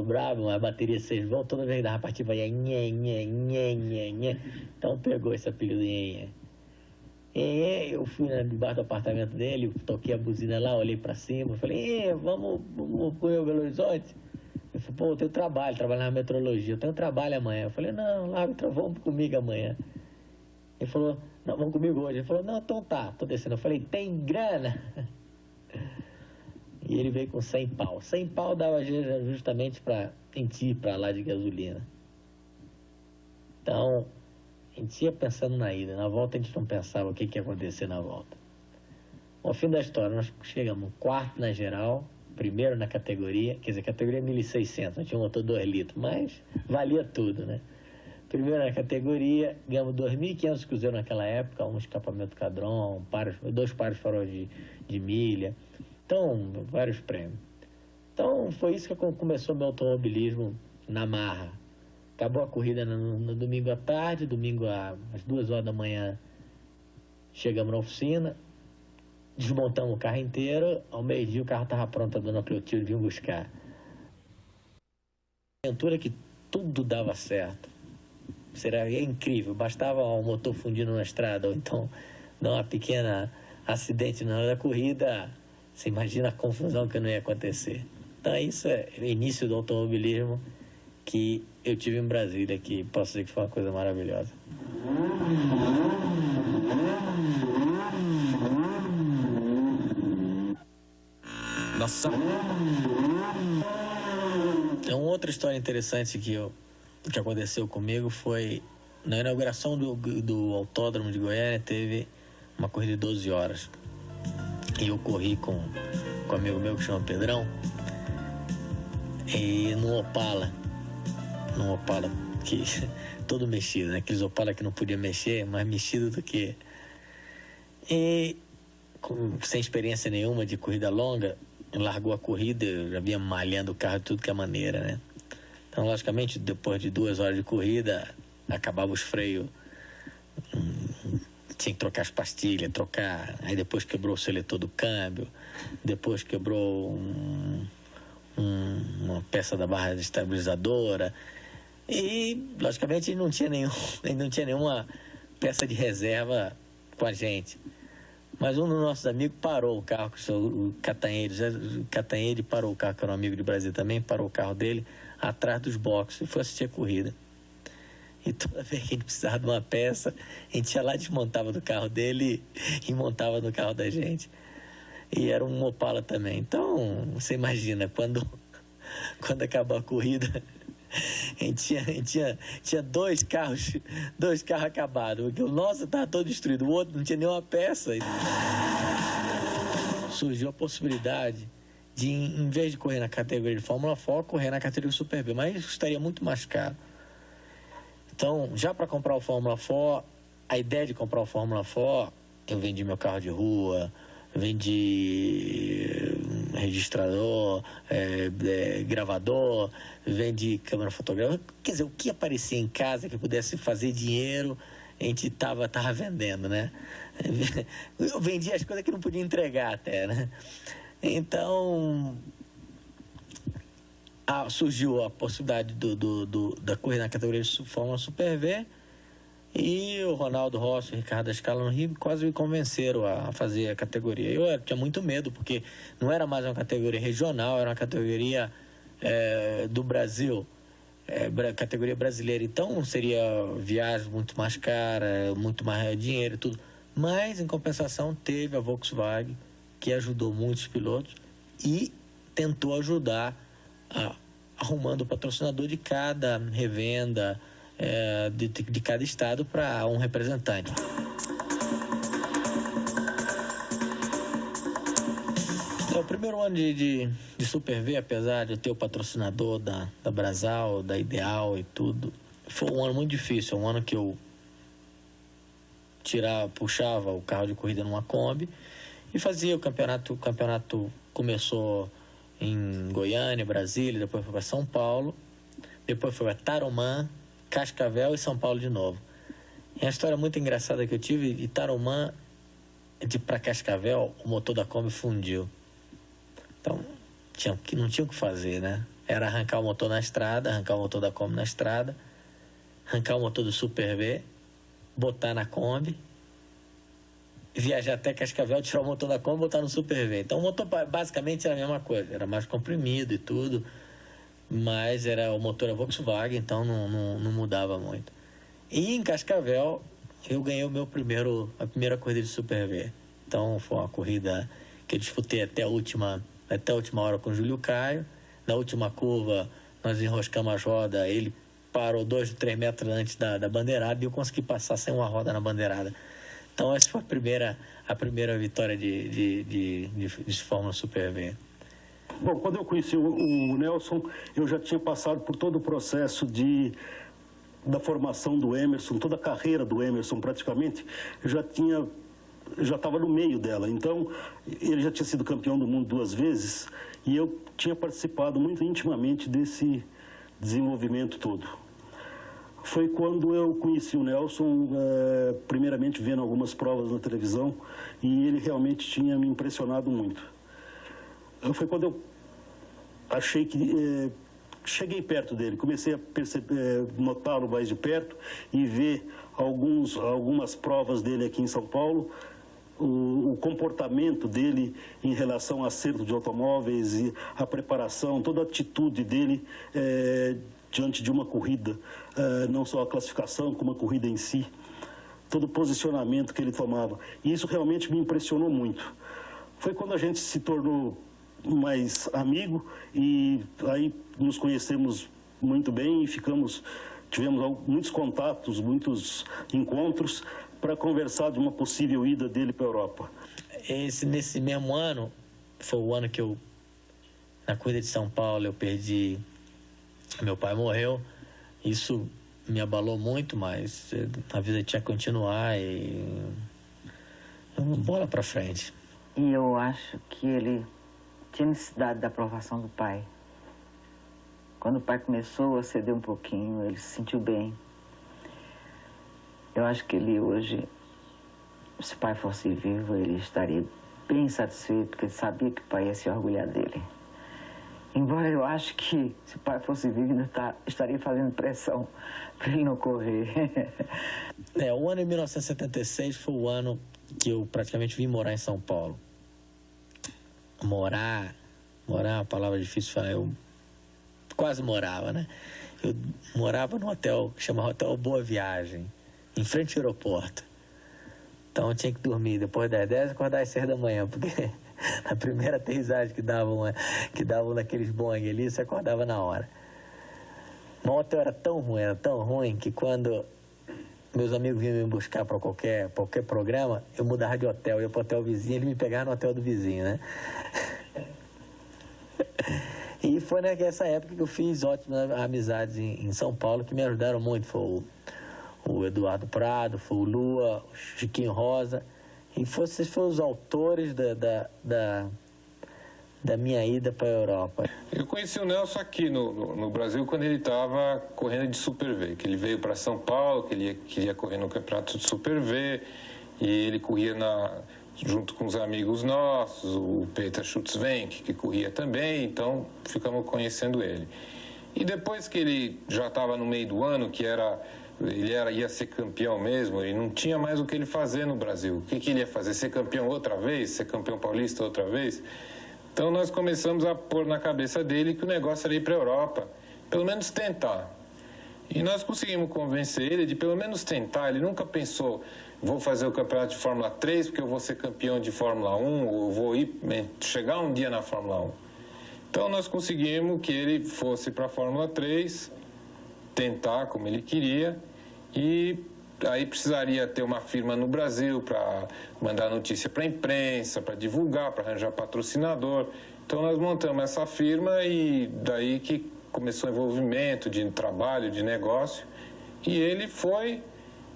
bravo, uma bateria 6 volts, toda vez que dava partida ia Nhenhenhé. Então pegou esse apelido Nhenhenhé. Eu fui debaixo do apartamento dele, toquei a buzina lá, olhei para cima, falei, vamos correr o Belo Horizonte? Ele falou, pô, eu tenho trabalho na metrologia, eu tenho trabalho amanhã. Eu falei, não, larga, vamos comigo amanhã. Ele falou, não, vamos comigo hoje. Ele falou, não, então tá, tô descendo. Eu falei, tem grana? E ele veio com 100 pau. 100 pau dava justamente para ir para lá de gasolina. Então, a gente ia pensando na ida. Na volta a gente não pensava o que ia acontecer na volta. Ao fim da história, nós chegamos quarto na geral, primeiro na categoria, quer dizer, categoria 1.600, não tinha um motor 2 litros, mas valia tudo, né? Primeiro na categoria, ganhamos 2.500 cruzeiros naquela época, um escapamento Cadron, 2 pares de farol de milha, então, vários prêmios. Então, foi isso que começou meu automobilismo na marra. Acabou a corrida no domingo à tarde, domingo às 2 horas da manhã, chegamos na oficina, desmontamos o carro inteiro, ao meio-dia o carro estava pronto, a Dona Clotilde vinha buscar. Aventura que tudo dava certo. Seria incrível, bastava o motor fundindo na estrada, ou então dar uma pequena acidente na hora da corrida, você imagina a confusão que não ia acontecer. Então isso é o início do automobilismo que eu tive em Brasília, que posso dizer que foi uma coisa maravilhosa. Nossa. Então, outra história interessante que aconteceu comigo foi na inauguração do Autódromo de Goiânia. Teve uma corrida de 12 horas. E eu corri com um amigo meu que chama Pedrão, e num Opala que todo mexido, né? Aqueles Opala que não podia mexer, mais mexido do que... E sem experiência nenhuma de corrida longa, largou a corrida, eu já vinha malhando o carro de tudo que é maneira, né? Então, logicamente, depois de 2 horas de corrida, acabava os freios, tinha que trocar as pastilhas, aí depois quebrou o seletor do câmbio, depois quebrou uma peça da barra estabilizadora, e, logicamente, não tinha nenhuma peça de reserva com a gente. Mas um dos nossos amigos parou o carro, o Catanheire parou o carro, que era um amigo de Brasília também, parou o carro dele atrás dos boxes e foi assistir a corrida. E toda vez que a gente precisava de uma peça, a gente ia lá, desmontava do carro dele e montava no carro da gente. E era um Opala também. Então, você imagina, quando acabou a corrida, a gente tinha 2 carros acabados. Porque o nosso estava todo destruído, o outro não tinha nenhuma peça. Surgiu a possibilidade de, em vez de correr na categoria de Fórmula 4, correr na categoria Super B, mas isso estaria muito mais caro. Então, já para comprar o Fórmula 4, a ideia de comprar o Fórmula 4, eu vendi meu carro de rua, vendi registrador, gravador, vendi câmera fotográfica, quer dizer, o que aparecia em casa que pudesse fazer dinheiro, a gente tava vendendo, né? Eu vendia as coisas que não podia entregar até, né? Então, surgiu a possibilidade da corrida na categoria de Fórmula Super V, e o Ronaldo Rossi e o Ricardo Scala no Rio quase me convenceram a fazer a categoria. Eu tinha muito medo, porque não era mais uma categoria regional, era uma categoria do Brasil, categoria brasileira. Então seria viagem muito mais cara, muito mais dinheiro e tudo. Mas, em compensação, teve a Volkswagen, que ajudou muitos pilotos e tentou ajudar arrumando o patrocinador de cada revenda, de cada estado para um representante. O primeiro ano de Super V, apesar de eu ter o patrocinador da Brasal, da Ideal e tudo, foi um ano muito difícil. Um ano que eu puxava o carro de corrida numa Kombi e fazia o campeonato. O campeonato começou em Goiânia, Brasília, depois foi para São Paulo, depois foi para Tarumã, Cascavel e São Paulo de novo. E uma história muito engraçada que eu tive, de Tarumã para Cascavel, o motor da Kombi fundiu. Então, não tinha o que fazer, né? Era arrancar o motor na estrada, arrancar o motor da Kombi na estrada, arrancar o motor do Super V, botar na Kombi, viajar até Cascavel, tirar o motor da Kombi e botar no Super V. Então, o motor basicamente era a mesma coisa, era mais comprimido e tudo, mas o motor era Volkswagen, então não mudava muito. E em Cascavel, eu ganhei a primeira corrida de Super V. Então, foi uma corrida que eu disputei até a última hora com o Júlio Caio. Na última curva, nós enroscamos as rodas, ele parou 2 ou 3 metros antes da bandeirada e eu consegui passar sem uma roda na bandeirada. Então, essa foi a primeira vitória de Fórmula Super V. Bom, quando eu conheci o Nelson, eu já tinha passado por todo o processo da formação do Emerson, toda a carreira do Emerson praticamente, eu já estava no meio dela. Então, ele já tinha sido campeão do mundo 2 vezes e eu tinha participado muito intimamente desse desenvolvimento todo. Foi quando eu conheci o Nelson, primeiramente vendo algumas provas na televisão, e ele realmente tinha me impressionado muito. Foi quando eu achei que cheguei perto dele, comecei a notá-lo mais de perto e ver algumas provas dele aqui em São Paulo, o comportamento dele em relação a acerto de automóveis e a preparação, toda a atitude dele diante de uma corrida, não só a classificação, como a corrida em si, todo o posicionamento que ele tomava. E isso realmente me impressionou muito. Foi quando a gente se tornou mais amigo e aí nos conhecemos muito bem e tivemos muitos contatos, muitos encontros, para conversar de uma possível ida dele para a Europa. Nesse mesmo ano, foi o ano que na corrida de São Paulo, eu perdi, meu pai morreu. Isso me abalou muito, mas a vida tinha que continuar e bola para frente. E eu acho que ele tinha necessidade da aprovação do pai. Quando o pai começou a ceder um pouquinho, ele se sentiu bem. Eu acho que ele hoje, se o pai fosse vivo, ele estaria bem satisfeito, porque ele sabia que o pai ia se orgulhar dele. Embora eu acho que, se o pai fosse vivo, ainda estaria fazendo pressão para ele não correr. O ano de 1976 foi o ano que eu praticamente vim morar em São Paulo. Morar é uma palavra difícil de falar, eu quase morava, né? Eu morava num hotel que chama Hotel Boa Viagem, em frente ao aeroporto. Então eu tinha que dormir depois das 10 e acordar às 6 da manhã, porque na primeira aterrissagem que davam naqueles Boeing ali, você acordava na hora. Mas o hotel era tão ruim, que quando meus amigos vinham me buscar para qualquer programa, eu mudava de hotel, ia para o hotel vizinho, ele me pegava no hotel do vizinho, né? E foi nessa época que eu fiz ótimas amizades em São Paulo, que me ajudaram muito. Foi o Eduardo Prado, foi o Lua, o Chiquinho Rosa. E vocês foram os autores da minha ida para a Europa. Eu conheci o Nelson aqui no Brasil quando ele estava correndo de Super V, que ele veio para São Paulo, que ele queria correr no campeonato de Super V, e ele corria junto com os amigos nossos, o Peter Schutzwenck, que corria também, então ficamos conhecendo ele. E depois que ele já estava no meio do ano, ia ser campeão mesmo, e não tinha mais o que ele fazer no Brasil. O que ele ia fazer? Ser campeão outra vez? Ser campeão paulista outra vez? Então nós começamos a pôr na cabeça dele que o negócio era ir para a Europa, pelo menos tentar. E nós conseguimos convencer ele de pelo menos tentar. Ele nunca pensou, vou fazer o campeonato de Fórmula 3 porque eu vou ser campeão de Fórmula 1, ou vou chegar um dia na Fórmula 1. Então nós conseguimos que ele fosse para a Fórmula 3, tentar como ele queria, e aí precisaria ter uma firma no Brasil para mandar notícia para a imprensa, para divulgar, para arranjar patrocinador. Então nós montamos essa firma e daí que começou o envolvimento de trabalho, de negócio, e ele foi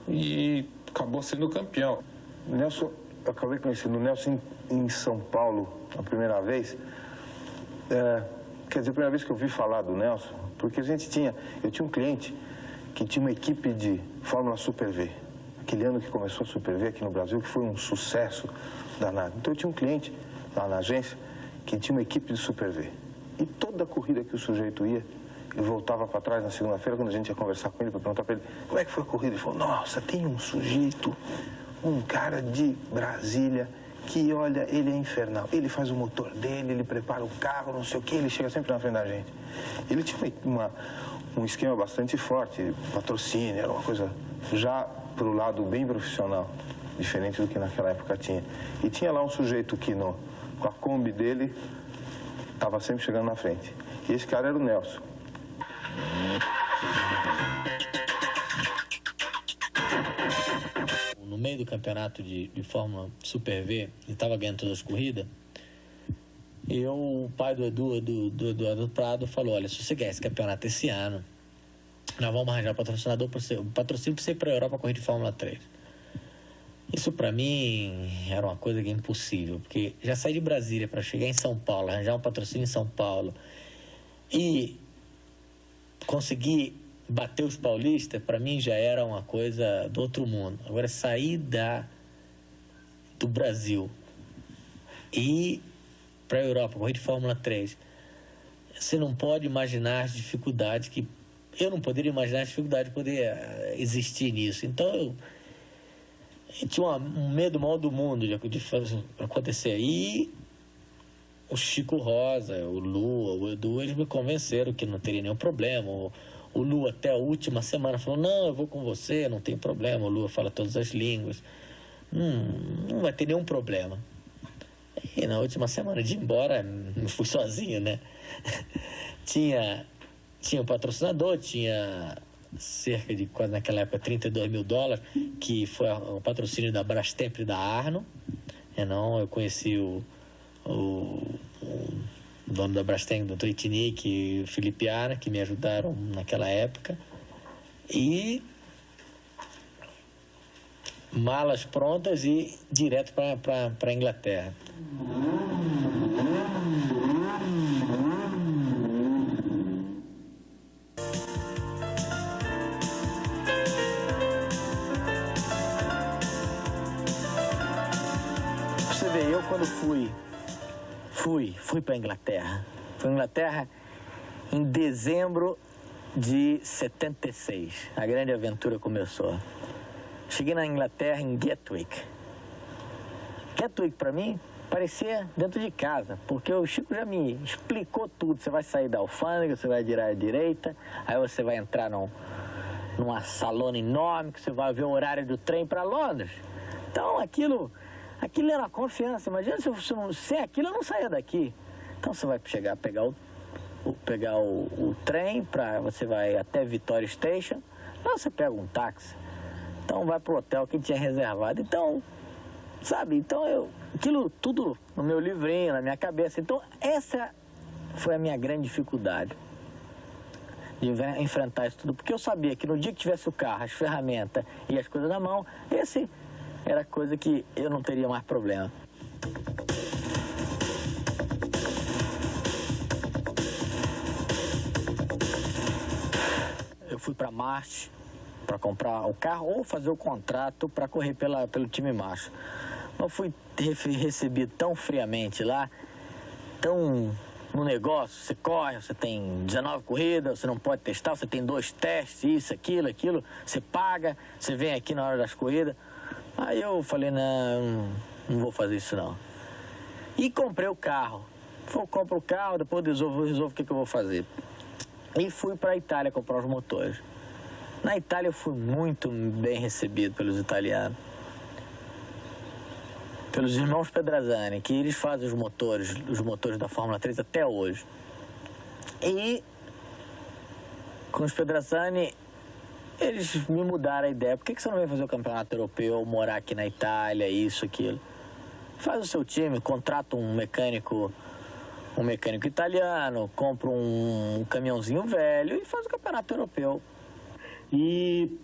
e acabou sendo campeão. Nelson, eu acabei conhecendo o Nelson em São Paulo a primeira vez. Quer dizer, a primeira vez que eu ouvi falar do Nelson, porque eu tinha um cliente que tinha uma equipe de Fórmula Super V. Aquele ano que começou a Super V aqui no Brasil, que foi um sucesso danado. Então eu tinha um cliente lá na agência que tinha uma equipe de Super V. E toda a corrida que o sujeito ia, ele voltava para trás na segunda-feira, quando a gente ia conversar com ele, para perguntar para ele como é que foi a corrida. Ele falou, nossa, tem um sujeito, um cara de Brasília, que, olha, ele é infernal. Ele faz o motor dele, ele prepara o carro, não sei o quê, ele chega sempre na frente da gente. Ele tinha um esquema bastante forte, patrocínio, era uma coisa já para o lado bem profissional, diferente do que naquela época tinha. E tinha lá um sujeito que com a Kombi dele estava sempre chegando na frente. E esse cara era o Nelson. No meio do campeonato de Fórmula Super V, ele estava ganhando todas as corridas, e o pai do Eduardo Prado falou, olha, se você quer esse campeonato esse ano, nós vamos arranjar patrocinador para você, patrocínio para você ir para a Europa correr de Fórmula 3. Isso para mim era uma coisa que é impossível, porque já saí de Brasília para chegar em São Paulo, arranjar um patrocínio em São Paulo e conseguir bater os paulistas, para mim já era uma coisa do outro mundo. Agora, sair do Brasil e ir para a Europa, correr de Fórmula 3, você não pode imaginar as dificuldades que... Eu não poderia imaginar as dificuldades de poder existir nisso. Então, eu tinha um medo maior do mundo de fazer acontecer. E o Chico Rosa, o Lua, o Edu, eles me convenceram que não teria nenhum problema. O Lua, até a última semana, falou, não, eu vou com você, não tem problema. O Lua fala todas as línguas. Não vai ter nenhum problema. E na última semana de ir embora, não fui sozinho, né? Tinha um patrocinador, tinha cerca de, quase naquela época, 32 mil dólares, que foi o patrocínio da Brastemp e da Arno. Eu conheci o dono da Brastemp, o Dr. Itinique e o Felipe Ara, que me ajudaram naquela época. E malas prontas e direto para a Inglaterra. Você vê, eu quando fui para a Inglaterra. Fui à Inglaterra em dezembro de 76. A grande aventura começou. Cheguei na Inglaterra em Gatwick. Gatwick, para mim, parecia dentro de casa, porque o Chico já me explicou tudo. Você vai sair da alfândega, você vai virar à direita, aí você vai entrar numa salona enorme, que você vai ver o horário do trem para Londres. Então, aquilo era confiança. Imagina se aquilo eu não saía daqui. Então, você vai chegar, pegar o trem, você vai até Victoria Station, lá você pega um táxi. Então vai pro hotel que tinha reservado. Então, sabe, aquilo tudo no meu livrinho, na minha cabeça. Então, essa foi a minha grande dificuldade de enfrentar isso tudo. Porque eu sabia que no dia que tivesse o carro, as ferramentas e as coisas na mão, esse era coisa que eu não teria mais problema. Eu fui para Marte para comprar o carro ou fazer o contrato para correr pelo time macho. Eu fui recebido tão friamente lá, tão no negócio, você corre, você tem 19 corridas, você não pode testar, você tem 2 testes, isso, aquilo, você paga, você vem aqui na hora das corridas. Aí eu falei, não vou fazer isso não. E comprei o carro. Eu compro o carro, depois resolvo o que eu vou fazer. E fui para a Itália comprar os motores. Na Itália eu fui muito bem recebido pelos italianos. Pelos irmãos Pedrazani, que eles fazem os motores da Fórmula 3 até hoje. E com os Pedrazani, eles me mudaram a ideia. Por que você não vem fazer o campeonato europeu, morar aqui na Itália, isso, aquilo? Faz o seu time, contrata um mecânico italiano, compra um caminhãozinho velho e faz o campeonato europeu. E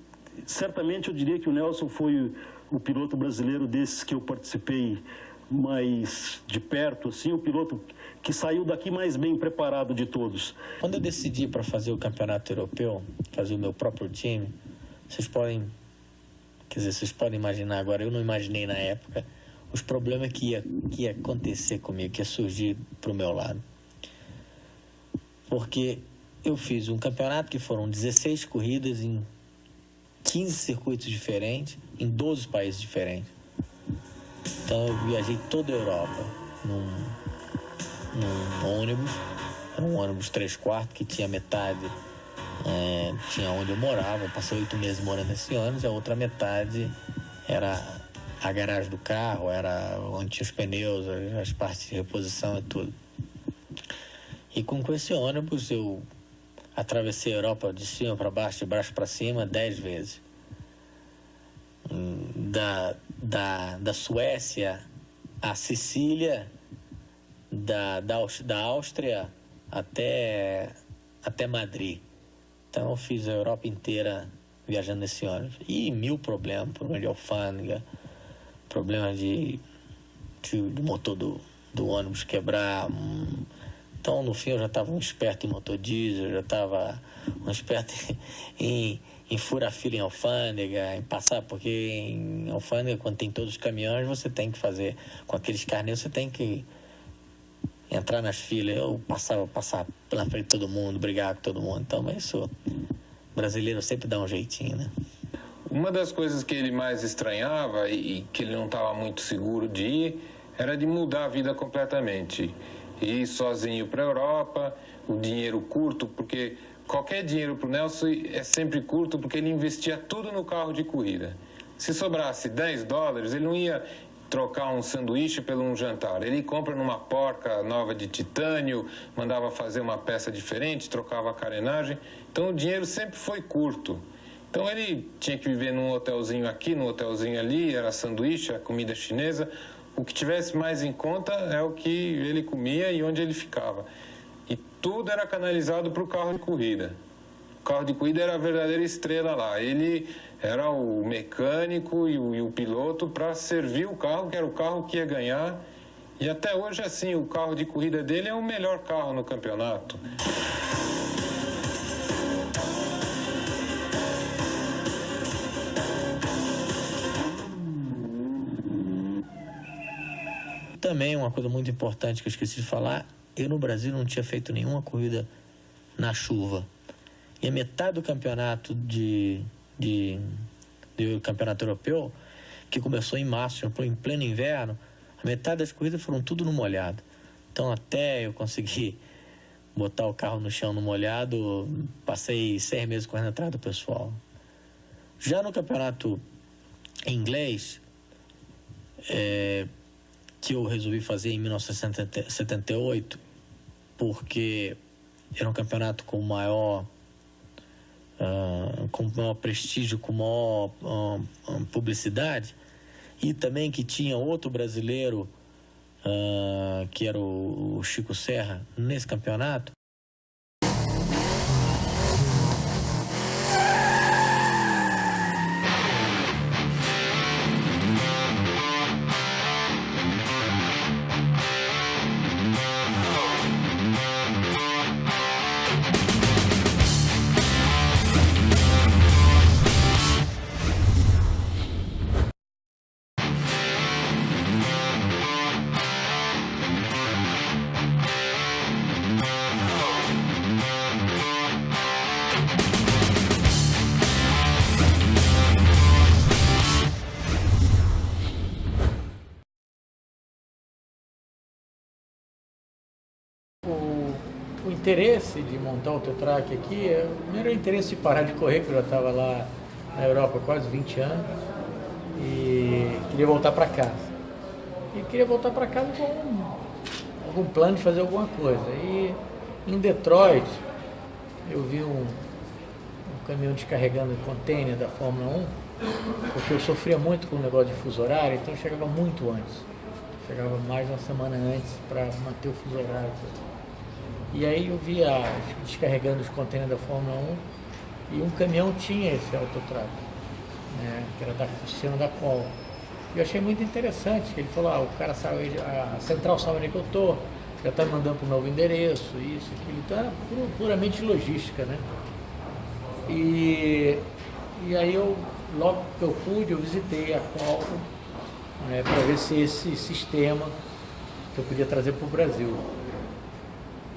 certamente eu diria que o Nelson foi o piloto brasileiro desses que eu participei mais de perto, assim, o piloto que saiu daqui mais bem preparado de todos. Quando eu decidi para fazer o campeonato europeu, fazer o meu próprio time, vocês podem imaginar agora, eu não imaginei na época, os problemas que ia acontecer comigo, que ia surgir para o meu lado. Porque eu fiz um campeonato que foram 16 corridas em 15 circuitos diferentes, em 12 países diferentes. Então eu viajei toda a Europa num ônibus, era um ônibus 3/4 que tinha metade, tinha onde eu morava, eu passei 8 meses morando nesse ônibus, a outra metade era a garagem do carro, era onde tinha os pneus, as partes de reposição e tudo. E com esse ônibus eu atravessei a Europa de cima para baixo, de baixo para cima, 10 vezes. Da Suécia à Sicília, da Áustria até Madrid. Então eu fiz a Europa inteira viajando nesse ônibus. E 1000 problemas de alfândega, problemas de motor do ônibus quebrar. Então, no fim, eu já estava um esperto em motor diesel, já estava um esperto em furar fila em alfândega, em passar, porque em alfândega, quando tem todos os caminhões, você tem que fazer, com aqueles carneiros, você tem que entrar nas filas. Eu passar pela frente de todo mundo, brigar com todo mundo. Então, mas isso, brasileiro sempre dá um jeitinho, né? Uma das coisas que ele mais estranhava e que ele não estava muito seguro de ir, era de mudar a vida completamente. Ir sozinho para a Europa, o dinheiro curto, porque qualquer dinheiro para o Nelson é sempre curto, porque ele investia tudo no carro de corrida. Se sobrasse $10, ele não ia trocar um sanduíche por um jantar. Ele compra numa porca nova de titânio, mandava fazer uma peça diferente, trocava a carenagem. Então o dinheiro sempre foi curto. Então ele tinha que viver num hotelzinho aqui, num hotelzinho ali, era sanduíche, era comida chinesa. O que tivesse mais em conta é o que ele comia e onde ele ficava. E tudo era canalizado para o carro de corrida. O carro de corrida era a verdadeira estrela lá. Ele era o mecânico e o piloto para servir o carro, que era o carro que ia ganhar. E até hoje, assim, o carro de corrida dele é o melhor carro no campeonato. Também uma coisa muito importante que eu esqueci de falar, eu no Brasil não tinha feito nenhuma corrida na chuva. E a metade do campeonato do campeonato europeu, que começou em março, em pleno inverno, a metade das corridas foram tudo no molhado. Então até eu conseguir botar o carro no chão no molhado, passei 6 meses correndo atrás do pessoal. Já no campeonato inglês, que eu resolvi fazer em 1978, porque era um campeonato com maior prestígio, com maior publicidade, e também que tinha outro brasileiro, que era o Chico Serra, nesse campeonato. O interesse de montar o autotrack aqui, primeiro o interesse de parar de correr, que eu já estava lá na Europa há quase 20 anos, e queria voltar para casa. E queria voltar para casa com algum plano de fazer alguma coisa. E em Detroit, eu vi um caminhão descarregando container da Fórmula 1, porque eu sofria muito com o negócio de fuso horário, então eu chegava muito antes. Chegava mais de uma semana antes para manter o fuso horário. E aí eu via descarregando os contêineres da Fórmula 1 e um caminhão tinha esse autotrack, né, que era da oficina da Qual. E eu achei muito interessante, que ele falou, o cara sabe, a central sabe onde é que eu tô, já está mandando para um novo endereço, isso, aquilo. Então era puramente logística, né? E aí logo que eu pude, eu visitei a Qual, né, para ver se esse sistema que eu podia trazer para o Brasil.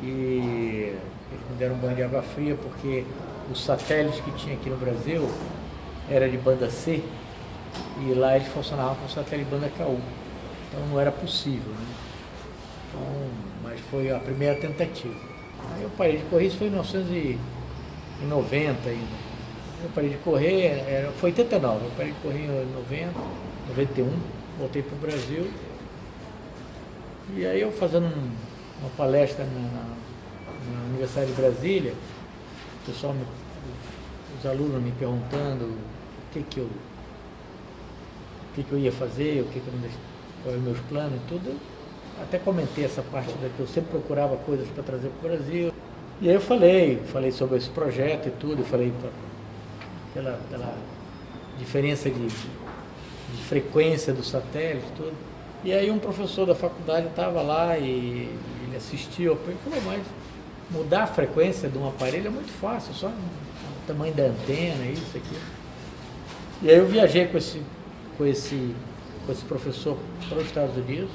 E eles me deram um banho de água fria, porque os satélites que tinha aqui no Brasil era de banda C, e lá eles funcionavam com satélite de banda KU. Então não era possível, né? Então, mas foi a primeira tentativa. Aí eu parei de correr, isso foi em 1990 ainda. Eu parei de correr, foi 89, eu parei de correr em 90, 91, voltei para o Brasil. E aí eu fazendo uma palestra na Universidade de Brasília, o pessoal, os alunos me perguntando o que eu ia fazer, quais os meus planos e tudo. Até comentei essa parte que eu sempre procurava coisas para trazer para o Brasil. E aí eu falei sobre esse projeto e tudo, eu falei pela diferença de frequência do satélite e tudo. E aí um professor da faculdade estava lá e ele assistiu, ele falou, mas mudar a frequência de um aparelho é muito fácil, só o tamanho da antena, isso aqui. E aí eu viajei com esse professor para os Estados Unidos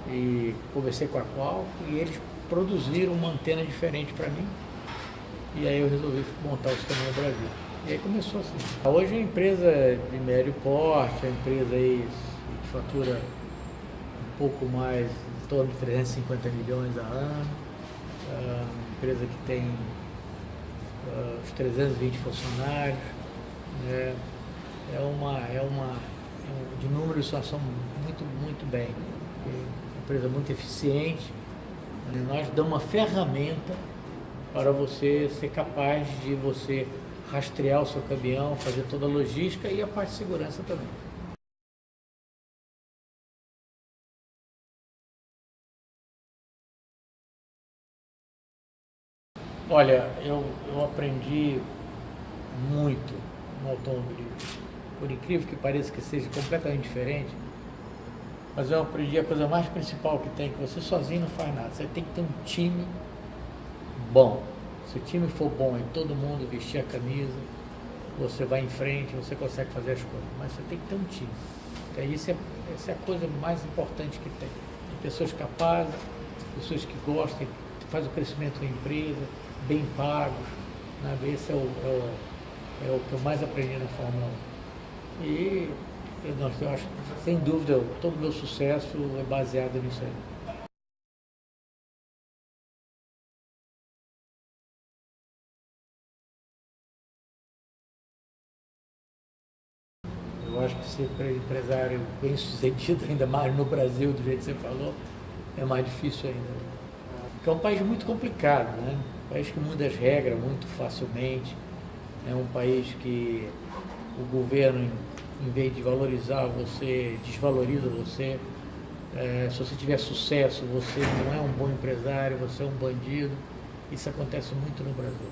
e conversei com a Qual, e eles produziram uma antena diferente para mim. E aí eu resolvi montar o sistema no Brasil. E aí começou assim. Hoje é uma empresa de médio porte, a empresa aí fatura um pouco mais, em torno de 350 milhões a ano, uma empresa que tem uns 320 funcionários, né? É de números só são muito bem. É uma empresa muito eficiente. Nós damos uma ferramenta para você ser capaz de você rastrear o seu caminhão, fazer toda a logística e a parte de segurança também. Olha, eu aprendi muito no automobilismo. Por incrível que pareça que seja completamente diferente, mas eu aprendi a coisa mais principal que tem, que você sozinho não faz nada. Você tem que ter um time bom. Se o time for bom e todo mundo vestir a camisa, você vai em frente, você consegue fazer as coisas. Mas você tem que ter um time. Então, essa é a coisa mais importante que tem. Pessoas capazes, pessoas que gostem, que fazem o crescimento da empresa, bem pagos. Né? Esse é o que eu mais aprendi na Fórmula 1. E eu acho, sem dúvida, todo o meu sucesso é baseado nisso aí. Eu acho que ser empresário bem sucedido, ainda mais no Brasil, do jeito que você falou, é mais difícil ainda. Porque é um país muito complicado, né? Um país que muda as regras muito facilmente. É um país que o governo, em vez de valorizar você, desvaloriza você. Se você tiver sucesso, você não é um bom empresário, você é um bandido. Isso acontece muito no Brasil.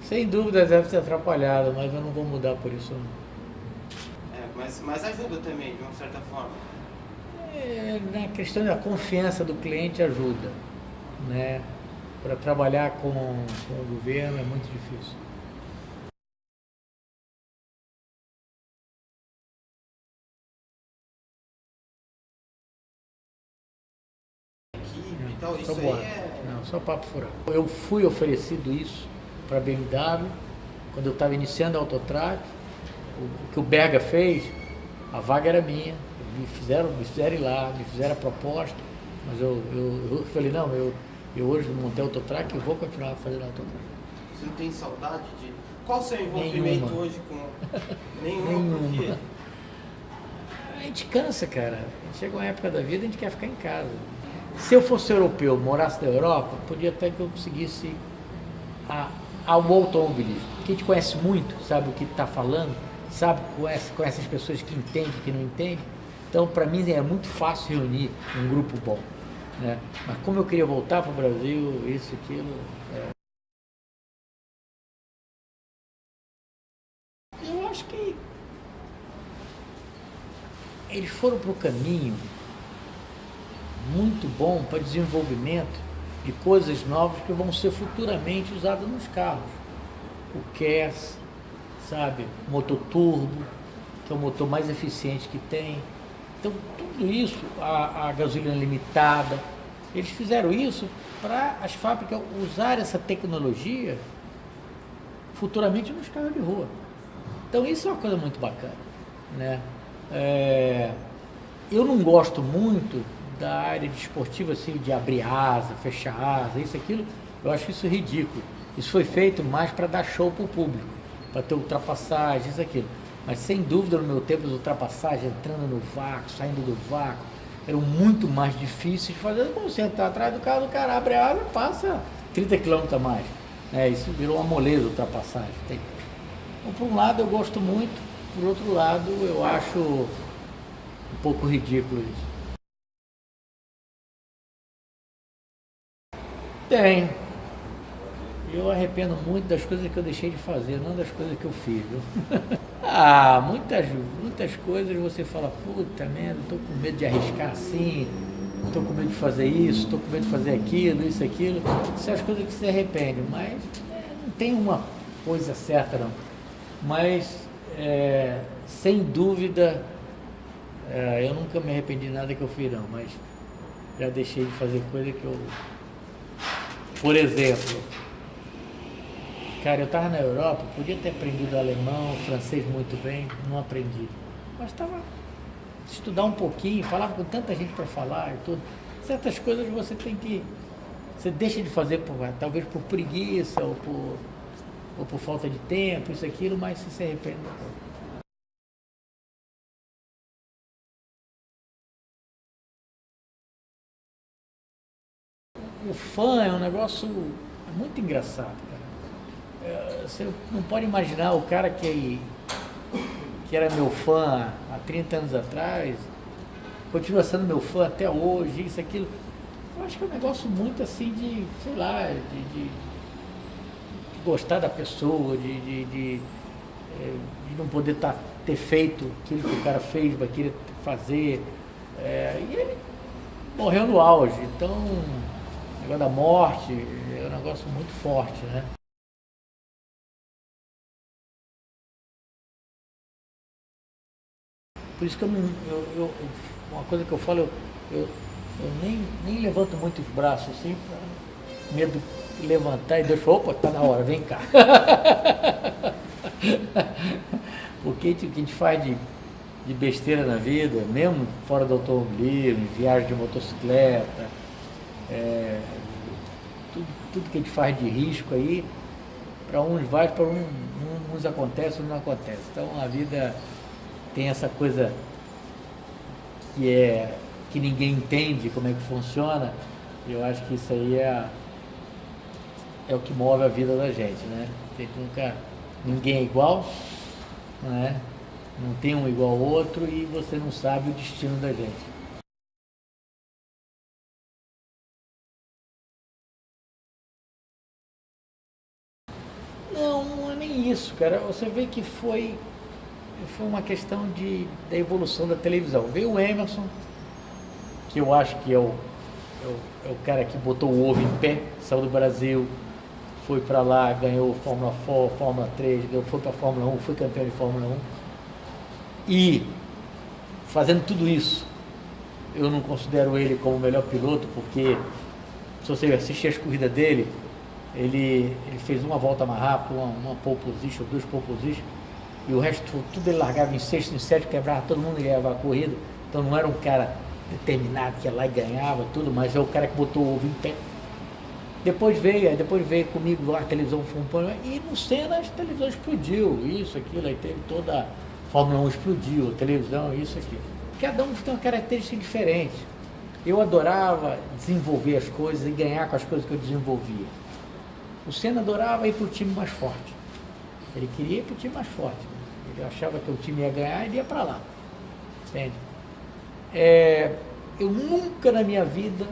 Sem dúvida deve ter atrapalhado, mas eu não vou mudar por isso não. Mas ajuda também, de uma certa forma. Na questão da confiança do cliente ajuda, né? Para trabalhar com o governo é muito difícil. Então, isso aí Não, só papo furado. Eu fui oferecido isso para a BMW quando eu estava iniciando a Autotrac. O que o Berger fez, a vaga era minha. Me fizeram ir lá, me fizeram a proposta, mas eu falei, não, eu hoje montei a Autotrac e vou continuar fazendo a Autotrac. Você não tem saudade de... Qual o seu envolvimento hoje com... Nenhuma. A gente cansa, cara. Chega uma época da vida, a gente quer ficar em casa. Se eu fosse europeu, morasse na Europa, podia até que eu conseguisse ao automobilismo. Porque a gente conhece muito, sabe o que está falando, sabe, conhece as pessoas que entendem, que não entendem. Então, para mim, é muito fácil reunir um grupo bom, né? Mas como eu queria voltar para o Brasil, isso, aquilo... Eu acho que eles foram para o caminho muito bom para desenvolvimento de coisas novas que vão ser futuramente usadas nos carros. O KERS, sabe? O motor turbo, que é o motor mais eficiente que tem. Então, tudo isso, a gasolina limitada, eles fizeram isso para as fábricas usar essa tecnologia futuramente nos carros de rua. Então, isso é uma coisa muito bacana, né? Eu não gosto muito da área desportiva, assim, de abrir asa, fechar asa, isso, aquilo. Eu acho isso ridículo. Isso foi feito mais para dar show para o público, para ter ultrapassagem, isso, aquilo. Mas, sem dúvida, no meu tempo, as ultrapassagens, entrando no vácuo, saindo do vácuo, eram muito mais difíceis de fazer. Como você entrar atrás do cara abre a asa e passa 30 km a mais. Isso virou uma moleza, ultrapassagem. Então, por um lado, eu gosto muito, por outro lado, eu acho um pouco ridículo isso. Tem. Eu arrependo muito das coisas que eu deixei de fazer, não das coisas que eu fiz, viu? Muitas coisas você fala, puta merda, tô com medo de arriscar assim, tô com medo de fazer isso, tô com medo de fazer aquilo, isso, aquilo. São as coisas que se arrepende, mas não tem uma coisa certa não. Mas, sem dúvida, eu nunca me arrependi de nada que eu fiz não, mas já deixei de fazer coisa que eu... Por exemplo... Cara, eu estava na Europa, podia ter aprendido alemão, francês muito bem, não aprendi. Mas estava estudar um pouquinho, falava com tanta gente para falar e tudo. Certas coisas você tem que Você deixa de fazer, talvez por preguiça ou por falta de tempo, isso, aquilo, mas você se arrepende um pouco. O fã é um negócio muito engraçado, cara. Você não pode imaginar o cara que era meu fã há 30 anos atrás, continua sendo meu fã até hoje, isso, aquilo. Eu acho que é um negócio muito assim de, sei lá, de gostar da pessoa, de não poder ter feito aquilo que o cara fez, vai querer fazer. E ele morreu no auge, então o negócio da morte é um negócio muito forte, né? Por isso que uma coisa que eu falo, eu nem levanto muito os braços assim, pra medo de levantar e Deus falou, opa, tá na hora, vem cá. Porque o que a gente faz de besteira na vida, mesmo fora do automobilismo, viagem de motocicleta, tudo que a gente faz de risco aí, para uns vai, para uns acontece, outros não acontece. Então a vida tem essa coisa que ninguém entende como é que funciona, e eu acho que isso aí é o que move a vida da gente, né? Ninguém é igual, né? Não tem um igual ao outro e você não sabe o destino da gente. Não é nem isso, cara. Você vê que foi uma questão da evolução da televisão. Veio o Emerson, que eu acho que é o cara que botou o ovo em pé, saiu do Brasil, foi para lá, ganhou Fórmula 4, Fórmula 3, foi para a Fórmula 1, foi campeão de Fórmula 1. E fazendo tudo isso, eu não considero ele como o melhor piloto, porque se você assistir as corridas dele, ele fez uma volta mais rápida, uma pole position, 2 pole position, e o resto tudo ele largava em sexto, em sétimo, quebrava todo mundo e ganhava a corrida. Então não era um cara determinado que ia lá e ganhava tudo, mas é o cara que botou o ovo em pé. Depois veio comigo lá, a televisão foi um problema, e no Senna a televisão explodiu, isso, aquilo, aí teve toda a Fórmula 1 explodiu, a televisão, isso, aquilo. Cada um tem uma característica diferente. Eu adorava desenvolver as coisas e ganhar com as coisas que eu desenvolvia. O Senna adorava ir para o time mais forte. Ele queria ir para o time mais forte. Ele achava que o time ia ganhar e ele ia para lá. Entende? Eu nunca na minha vida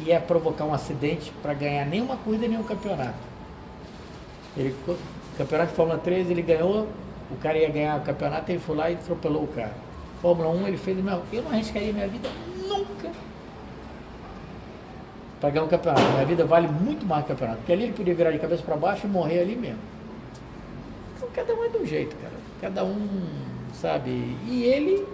ia provocar um acidente para ganhar nenhuma corrida, nenhum campeonato. Campeonato de Fórmula 3 ele ganhou, o cara ia ganhar o campeonato, ele foi lá e atropelou o cara. Fórmula 1 ele fez, eu não arriscaria minha vida nunca para ganhar um campeonato. Minha vida vale muito mais que o campeonato, porque ali ele podia virar de cabeça para baixo e morrer ali mesmo. Então cada um é de um jeito, cara. Cada um, sabe, e ele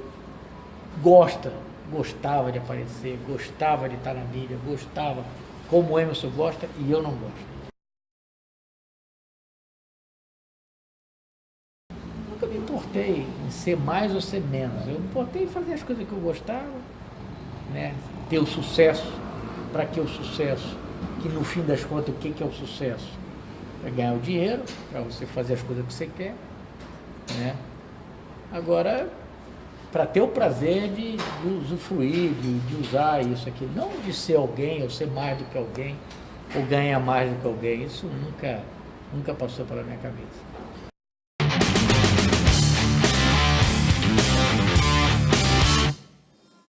gostava de aparecer, gostava de estar na mídia, gostava, como o Emerson gosta e eu não gosto. Nunca me importei em ser mais ou ser menos. Eu me importei em fazer as coisas que eu gostava, né? Ter o sucesso. Para que o sucesso? Que no fim das contas, o que é o sucesso? É ganhar o dinheiro, para você fazer as coisas que você quer, né? Agora, para ter o prazer de usufruir, de usar isso aqui, não de ser alguém, ou ser mais do que alguém, ou ganhar mais do que alguém, isso nunca passou pela minha cabeça.